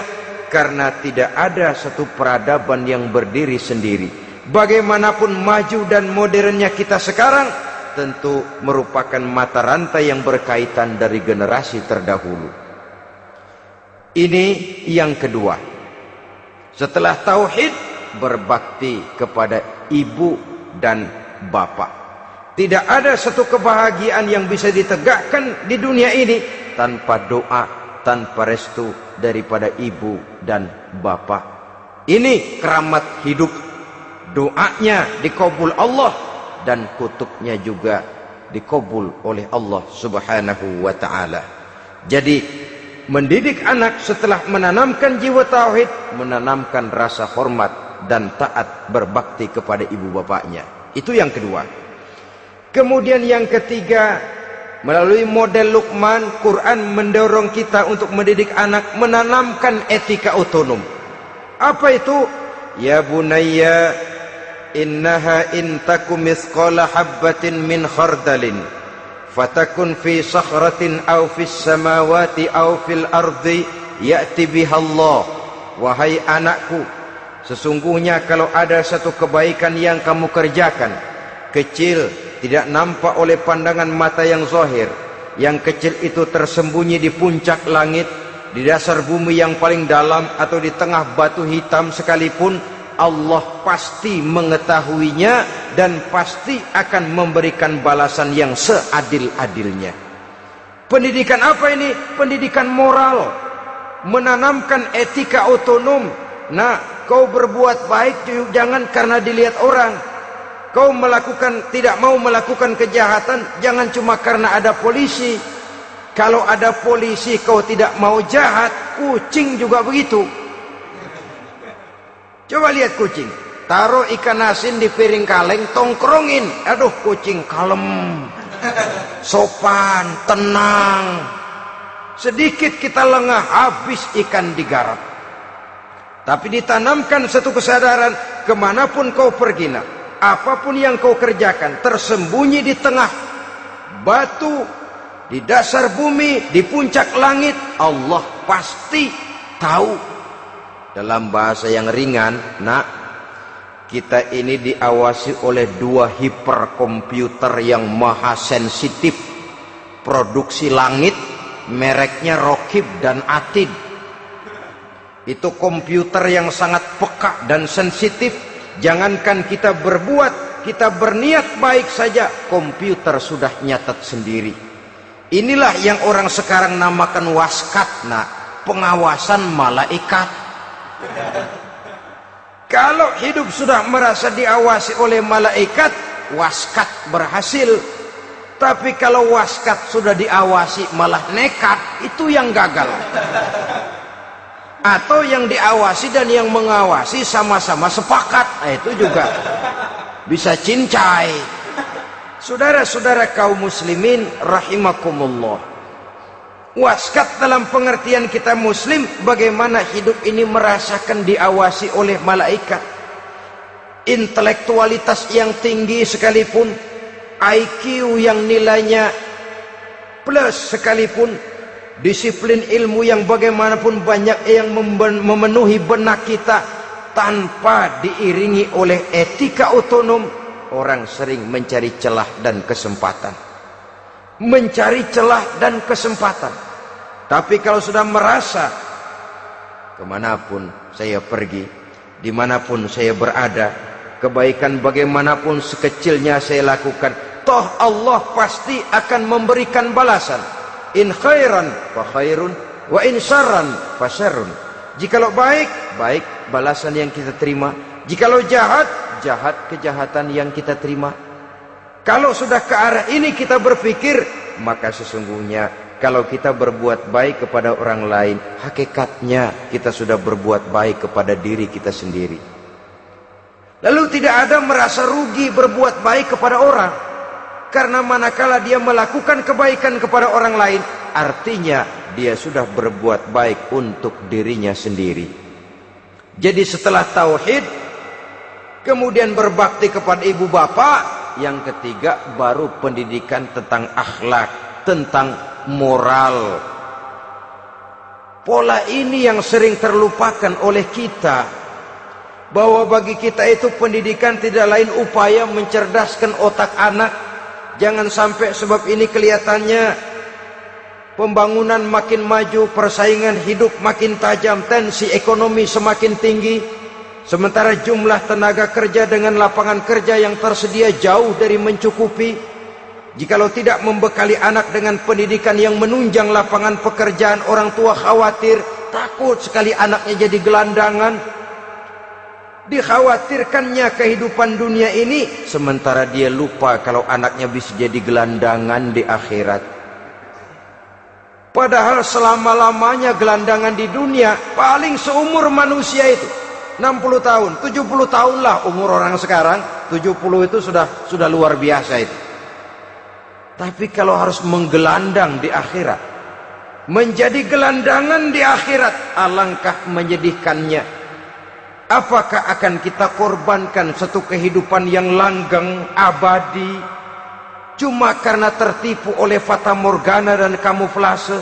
Karena tidak ada satu peradaban yang berdiri sendiri. Bagaimanapun maju dan modernnya kita sekarang, tentu merupakan mata rantai yang berkaitan dari generasi terdahulu. Ini yang kedua. Setelah tauhid, berbakti kepada ibu dan bapak. Tidak ada satu kebahagiaan yang bisa ditegakkan di dunia ini tanpa doa, tanpa restu daripada ibu dan bapak. Ini keramat hidup. Doanya dikabul Allah, dan kutuknya juga dikabul oleh Allah Subhanahu wa ta'ala. Jadi mendidik anak setelah menanamkan jiwa tauhid, menanamkan rasa hormat dan taat berbakti kepada ibu bapaknya. Itu yang kedua. Kemudian yang ketiga, melalui model Luqman, Quran mendorong kita untuk mendidik anak, menanamkan etika otonom. Apa itu? Ya bunayya, innaha intakum mithqala habbatin min khardalin fatakun fi sakhratin aw fis samawati aw fil ardi ya'ti bihallah. Wahai anakku, sesungguhnya kalau ada satu kebaikan yang kamu kerjakan, kecil, tidak nampak oleh pandangan mata yang zahir, yang kecil itu tersembunyi di puncak langit, di dasar bumi yang paling dalam, atau di tengah batu hitam sekalipun, Allah pasti mengetahuinya dan pasti akan memberikan balasan yang seadil-adilnya. Pendidikan apa ini? Pendidikan moral, menanamkan etika otonom. Nah, kau berbuat baik jangan karena dilihat orang. Kau tidak mau melakukan kejahatan jangan cuma karena ada polisi. Kalau ada polisi kau tidak mau jahat, kucing juga begitu. Coba lihat kucing, taruh ikan asin di piring kaleng, tongkrongin, aduh kucing kalem, sopan, tenang. Sedikit kita lengah, habis ikan digarap. Tapi ditanamkan satu kesadaran, kemanapun kau pergi, apapun yang kau kerjakan, tersembunyi di tengah batu, di dasar bumi, di puncak langit, Allah pasti tahu. Dalam bahasa yang ringan, kita ini diawasi oleh dua hiperkomputer yang maha sensitif. Produksi langit, mereknya Rokib dan Atid. Itu komputer yang sangat peka dan sensitif. Jangankan kita berbuat, kita berniat baik saja, komputer sudah nyatat sendiri. Inilah yang orang sekarang namakan waskat, pengawasan malaikat. Kalau hidup sudah merasa diawasi oleh malaikat, waskat berhasil. Tapi kalau waskat sudah diawasi malah nekat, itu yang gagal. Atau yang diawasi dan yang mengawasi sama-sama sepakat, itu juga bisa cincai. Saudara-saudara kaum muslimin rahimakumullah, waskat dalam pengertian kita muslim, bagaimana hidup ini merasakan diawasi oleh malaikat. Intelektualitas yang tinggi sekalipun, IQ yang nilainya plus sekalipun, disiplin ilmu yang bagaimanapun banyak yang memenuhi benak kita, tanpa diiringi oleh etika otonom, orang sering mencari celah dan kesempatan. Mencari celah dan kesempatan. Tapi kalau sudah merasa, kemanapun saya pergi, dimanapun saya berada, kebaikan bagaimanapun sekecilnya saya lakukan, toh Allah pasti akan memberikan balasan. In khairan fa khairun, wa in syarran fa syarrun. Jikalau baik, baik balasan yang kita terima. Jikalau jahat, jahat kejahatan yang kita terima. Kalau sudah ke arah ini kita berpikir, maka sesungguhnya kalau kita berbuat baik kepada orang lain, hakikatnya kita sudah berbuat baik kepada diri kita sendiri. Lalu tidak ada merasa rugi berbuat baik kepada orang, karena manakala dia melakukan kebaikan kepada orang lain, artinya dia sudah berbuat baik untuk dirinya sendiri. Jadi setelah tauhid, kemudian berbakti kepada ibu bapak, yang ketiga baru pendidikan tentang akhlak, tentang moral. Pola ini yang sering terlupakan oleh kita, bahwa bagi kita itu pendidikan tidak lain upaya mencerdaskan otak anak. Jangan sampai sebab ini kelihatannya pembangunan makin maju, persaingan hidup makin tajam, tensi ekonomi semakin tinggi, sementara jumlah tenaga kerja dengan lapangan kerja yang tersedia jauh dari mencukupi. Jikalau tidak membekali anak dengan pendidikan yang menunjang lapangan pekerjaan, orang tua khawatir, takut sekali anaknya jadi gelandangan. Dikhawatirkannya kehidupan dunia ini, sementara dia lupa kalau anaknya bisa jadi gelandangan di akhirat. Padahal selama-lamanya gelandangan di dunia paling seumur manusia itu 60 tahun, 70 tahun lah umur orang sekarang. 70 itu sudah luar biasa itu. Tapi kalau harus menggelandang di akhirat, menjadi gelandangan di akhirat, alangkah menyedihkannya. Apakah akan kita korbankan satu kehidupan yang langgeng, abadi, cuma karena tertipu oleh fata morgana dan kamuflase?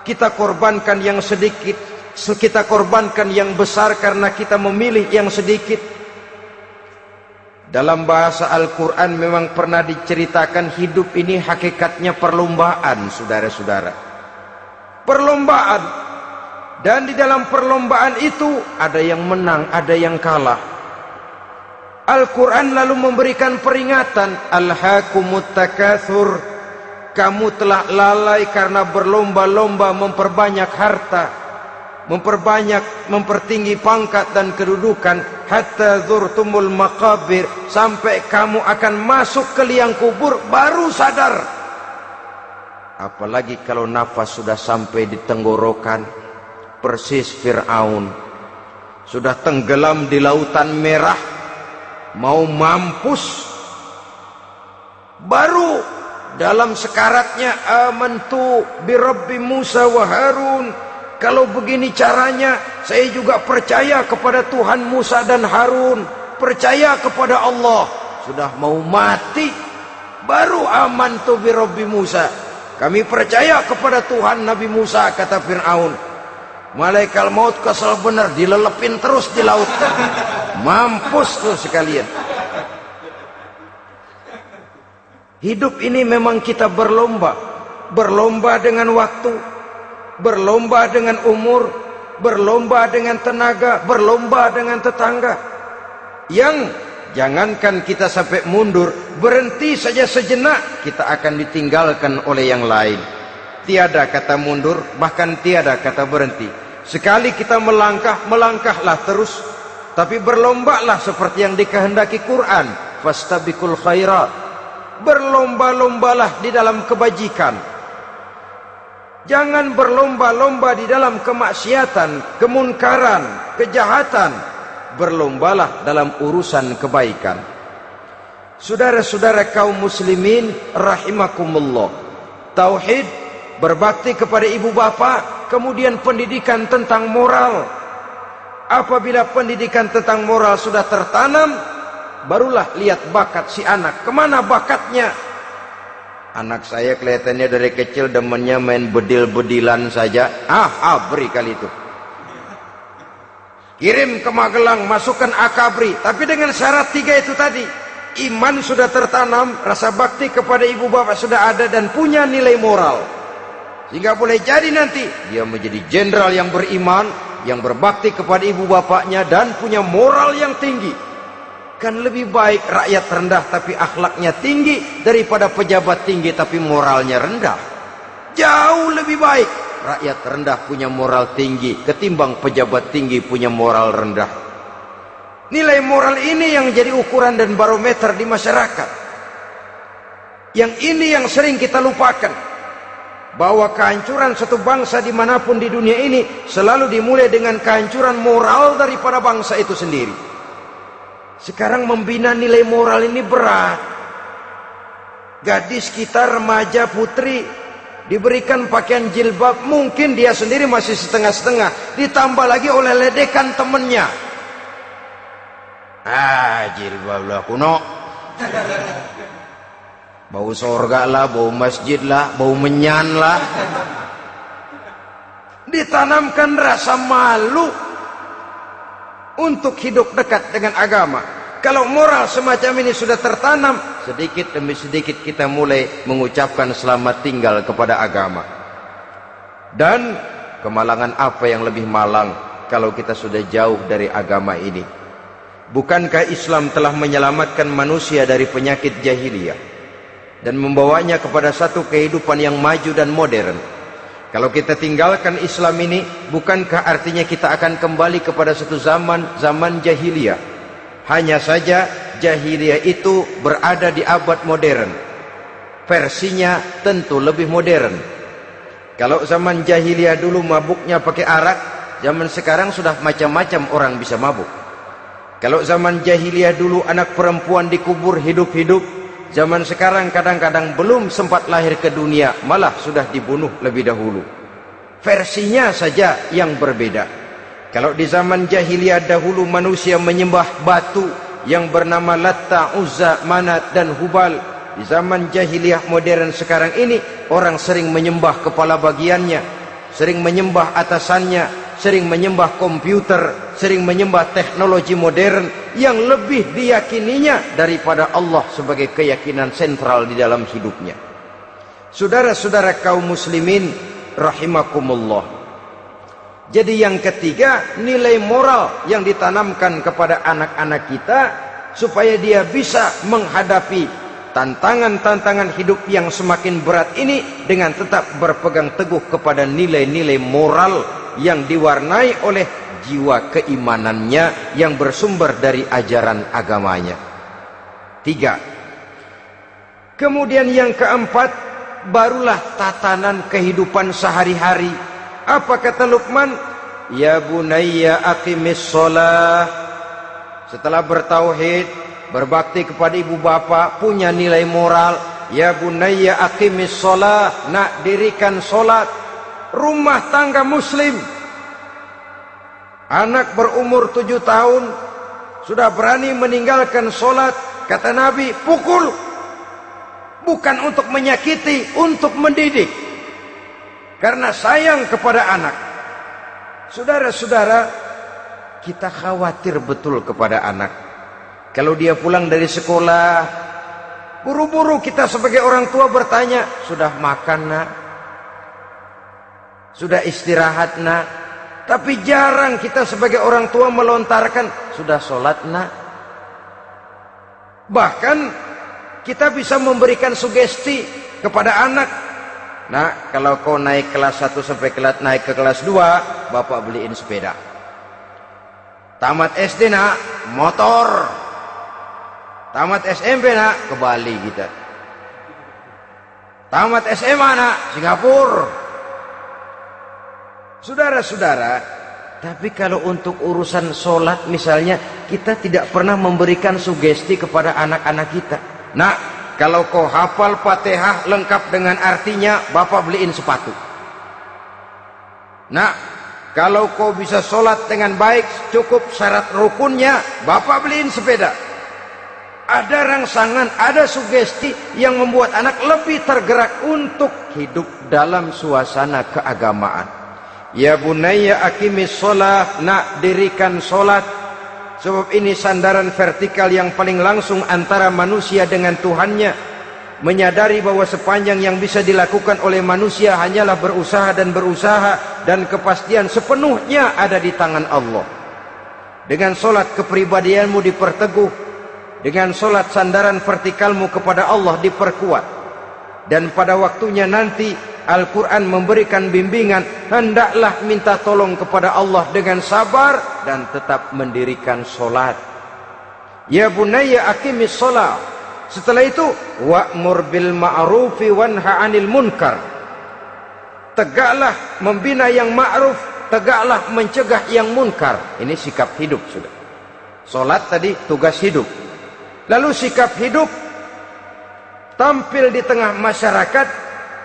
Kita korbankan yang sedikit, kita korbankan yang besar karena kita memilih yang sedikit. Dalam bahasa Al-Quran memang pernah diceritakan hidup ini hakikatnya perlombaan, saudara-saudara. Perlombaan. Dan di dalam perlombaan itu ada yang menang, ada yang kalah. Al-Quran lalu memberikan peringatan, Alhaakumut takatsur, kamu telah lalai karena berlomba-lomba memperbanyak harta, mempertinggi pangkat dan kedudukan, hatta zurtumul maqabir, sampai kamu akan masuk ke liang kubur baru sadar. Apalagi kalau nafas sudah sampai di tenggorokan. Persis Fir'aun sudah tenggelam di lautan merah, mau mampus, baru dalam sekaratnya, amantu bi Rabbi Musa wa Harun, kalau begini caranya saya juga percaya kepada Tuhan Musa dan Harun, percaya kepada Allah. Sudah mau mati baru amantu bi Rabbi Musa, kami percaya kepada Tuhan Nabi Musa, kata Fir'aun. Malaikat maut kesal benar, dilelepin terus di laut, mampus tuh sekalian. Hidup ini memang kita berlomba, berlomba dengan waktu, berlomba dengan umur, berlomba dengan tenaga, berlomba dengan tetangga. Yang jangankan kita sampai mundur, berhenti saja sejenak, kita akan ditinggalkan oleh yang lain. Tiada kata mundur, bahkan tiada kata berhenti. Sekali kita melangkah, melangkahlah terus. Tapi berlombalah seperti yang dikehendaki Quran, fastabiqul khairat, berlomba-lombalah di dalam kebajikan. Jangan berlomba-lomba di dalam kemaksiatan, kemunkaran, kejahatan. Berlombalah dalam urusan kebaikan. Saudara-saudara kaum muslimin rahimakumullah, tauhid, berbakti kepada ibu bapak, kemudian pendidikan tentang moral. Apabila pendidikan tentang moral sudah tertanam, barulah lihat bakat si anak. Kemana bakatnya? Anak saya kelihatannya dari kecil demennya main bedil-bedilan saja. Abri kali itu. Kirim ke Magelang, masukkan akabri. Tapi dengan syarat 3 itu tadi. Iman sudah tertanam, rasa bakti kepada ibu bapak sudah ada, dan punya nilai moral. Sehingga boleh jadi nanti dia menjadi jenderal yang beriman, yang berbakti kepada ibu bapaknya, dan punya moral yang tinggi. Kan lebih baik rakyat rendah tapi akhlaknya tinggi, daripada pejabat tinggi tapi moralnya rendah. Jauh lebih baik rakyat rendah punya moral tinggi ketimbang pejabat tinggi punya moral rendah. Nilai moral ini yang jadi ukuran dan barometer di masyarakat. Yang ini yang sering kita lupakan, bahwa kehancuran satu bangsa dimanapun di dunia ini selalu dimulai dengan kehancuran moral daripada bangsa itu sendiri. Sekarang membina nilai moral ini berat. Gadis kita, remaja, putri, diberikan pakaian jilbab, mungkin dia sendiri masih setengah-setengah, ditambah lagi oleh ledekan temennya. Jilbab lah kuno, bau sorga lah, bau masjid lah, bau menyan lah. Ditanamkan rasa malu untuk hidup dekat dengan agama. Kalau moral semacam ini sudah tertanam, sedikit demi sedikit kita mulai mengucapkan selamat tinggal kepada agama. Dan kemalangan apa yang lebih malang kalau kita sudah jauh dari agama ini? Bukankah Islam telah menyelamatkan manusia dari penyakit jahiliyah dan membawanya kepada satu kehidupan yang maju dan modern? Kalau kita tinggalkan Islam ini, bukankah artinya kita akan kembali kepada satu zaman jahiliyah? Hanya saja jahiliyah itu berada di abad modern. Versinya tentu lebih modern. Kalau zaman jahiliyah dulu mabuknya pakai arak, zaman sekarang sudah macam-macam orang bisa mabuk. Kalau zaman jahiliyah dulu anak perempuan dikubur hidup-hidup, zaman sekarang kadang-kadang belum sempat lahir ke dunia, malah sudah dibunuh lebih dahulu. Versinya saja yang berbeda. Kalau di zaman jahiliyah dahulu manusia menyembah batu yang bernama Latta, Uzza, Manat, dan Hubal, di zaman jahiliyah modern sekarang ini orang sering menyembah kepala bagiannya, sering menyembah atasannya, sering menyembah komputer, sering menyembah teknologi modern yang lebih diyakininya daripada Allah sebagai keyakinan sentral di dalam hidupnya. Saudara-saudara kaum muslimin rahimakumullah. Jadi yang ketiga, nilai moral yang ditanamkan kepada anak-anak kita supaya dia bisa menghadapi tantangan-tantangan hidup yang semakin berat ini dengan tetap berpegang teguh kepada nilai-nilai moral yang diwarnai oleh jiwa keimanannya yang bersumber dari ajaran agamanya. 3. Kemudian yang keempat, barulah tatanan kehidupan sehari-hari. Apa kata Luqman? Ya bunayya aqimis shalah. Setelah bertauhid, berbakti kepada ibu bapa, punya nilai moral. Ya bunayya aqimis shalah, nak dirikan solat. Rumah tangga muslim, anak berumur 7 tahun sudah berani meninggalkan solat, kata Nabi, pukul. Bukan untuk menyakiti, untuk mendidik, karena sayang kepada anak. Saudara-saudara, kita khawatir betul kepada anak. Kalau dia pulang dari sekolah, buru-buru kita sebagai orang tua bertanya, sudah makan nak? Sudah istirahat nak? Tapi jarang kita sebagai orang tua melontarkan, sudah sholat nak? Bahkan kita bisa memberikan sugesti kepada anak. Nah, kalau kau naik kelas 1 sampai naik ke kelas 2, bapak beliin sepeda. Tamat SD nak, motor. Tamat SMP nak, ke Bali kita. Tamat SMA nak, Singapura. Saudara-saudara, tapi kalau untuk urusan sholat misalnya, kita tidak pernah memberikan sugesti kepada anak-anak kita. Nak, kalau kau hafal Fatihah lengkap dengan artinya, bapak beliin sepatu. Nak, kalau kau bisa sholat dengan baik, cukup syarat rukunnya, bapak beliin sepeda. Ada rangsangan, ada sugesti yang membuat anak lebih tergerak untuk hidup dalam suasana keagamaan. Ya bunayya aqimis sholah, nak dirikan sholat. Sebab ini sandaran vertikal yang paling langsung antara manusia dengan Tuhannya. Menyadari bahwa sepanjang yang bisa dilakukan oleh manusia hanyalah berusaha, dan kepastian sepenuhnya ada di tangan Allah. Dengan solat kepribadianmu diperteguh, dengan solat sandaran vertikalmu kepada Allah diperkuat. Dan pada waktunya nanti Al-Quran memberikan bimbingan, hendaklah minta tolong kepada Allah dengan sabar dan tetap mendirikan solat. Ya bunayya aqimis sholat. Setelah itu wa'mur bil ma'rufi wanha 'anil munkar. Tegaklah membina yang ma'ruf, tegaklah mencegah yang munkar. Ini sikap hidup sudah. Solat tadi tugas hidup. Lalu sikap hidup tampil di tengah masyarakat,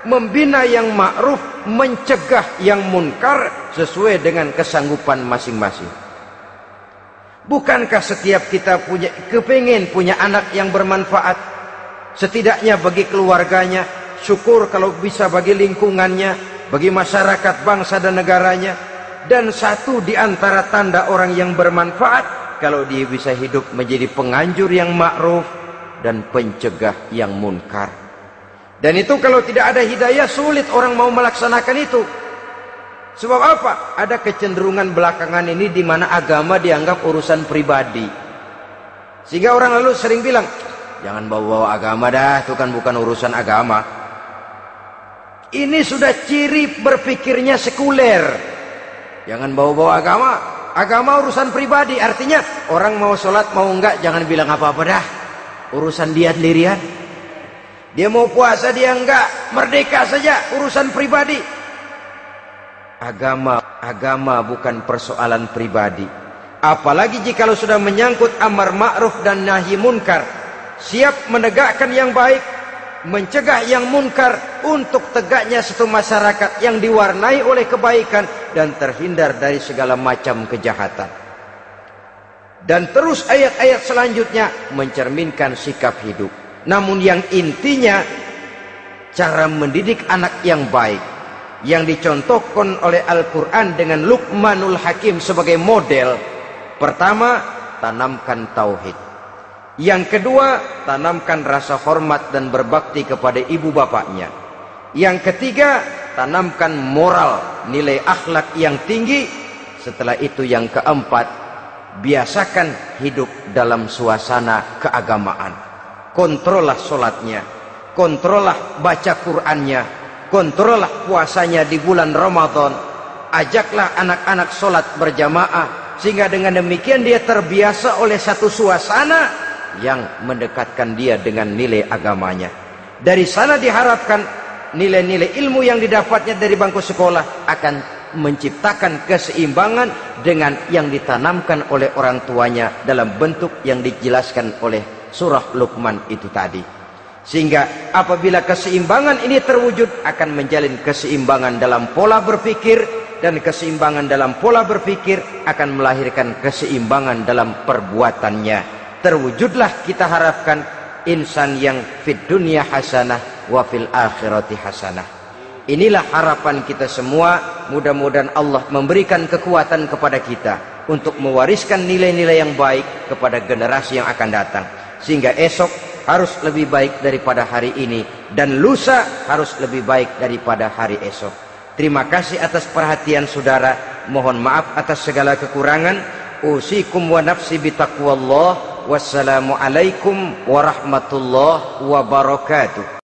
membina yang ma'ruf, mencegah yang munkar sesuai dengan kesanggupan masing-masing. Bukankah setiap kita kepingin punya anak yang bermanfaat, setidaknya bagi keluarganya, syukur kalau bisa bagi lingkungannya, bagi masyarakat, bangsa dan negaranya. Dan satu di antara tanda orang yang bermanfaat, kalau dia bisa hidup menjadi penganjur yang ma'ruf dan pencegah yang munkar. Dan itu kalau tidak ada hidayah, sulit orang mau melaksanakan itu. Sebab apa? Ada kecenderungan belakangan ini di mana agama dianggap urusan pribadi. Sehingga orang lalu sering bilang, jangan bawa-bawa agama dah, itu kan bukan urusan agama. Ini sudah ciri berpikirnya sekuler. Jangan bawa-bawa agama. Agama urusan pribadi, artinya orang mau sholat mau enggak jangan bilang apa-apa dah, urusan dia sendirian. Dia mau puasa dia enggak, merdeka saja, urusan pribadi. Agama bukan persoalan pribadi. Apalagi jika sudah menyangkut amar ma'ruf dan nahi munkar, siap menegakkan yang baik, mencegah yang munkar untuk tegaknya satu masyarakat yang diwarnai oleh kebaikan dan terhindar dari segala macam kejahatan. Dan terus ayat-ayat selanjutnya mencerminkan sikap hidup. Namun yang intinya cara mendidik anak yang baik yang dicontohkan oleh Al-Quran dengan Luqmanul Hakim sebagai model. Pertama, tanamkan tauhid. Yang kedua, tanamkan rasa hormat dan berbakti kepada ibu bapaknya. Yang ketiga, tanamkan moral, nilai akhlak yang tinggi. Setelah itu yang keempat, biasakan hidup dalam suasana keagamaan. Kontrollah sholatnya, kontrollah baca Qur'annya, kontrollah puasanya di bulan Ramadan. Ajaklah anak-anak sholat berjamaah, sehingga dengan demikian dia terbiasa oleh satu suasana yang mendekatkan dia dengan nilai agamanya. Dari sana diharapkan nilai-nilai ilmu yang didapatnya dari bangku sekolah akan menciptakan keseimbangan dengan yang ditanamkan oleh orang tuanya dalam bentuk yang dijelaskan oleh surah Luqman itu tadi. Sehingga apabila keseimbangan ini terwujud, akan menjalin keseimbangan dalam pola berpikir, dan keseimbangan dalam pola berpikir akan melahirkan keseimbangan dalam perbuatannya. Terwujudlah kita harapkan insan yang fid dunya hasanah wa fil akhirati hasanah. Inilah harapan kita semua. Mudah-mudahan Allah memberikan kekuatan kepada kita untuk mewariskan nilai-nilai yang baik kepada generasi yang akan datang, sehingga esok harus lebih baik daripada hari ini, dan lusa harus lebih baik daripada hari esok. Terima kasih atas perhatian saudara. Mohon maaf atas segala kekurangan. Usikum wa nafsi bitaqwallah. Wassalamualaikum warahmatullahi wabarakatuh.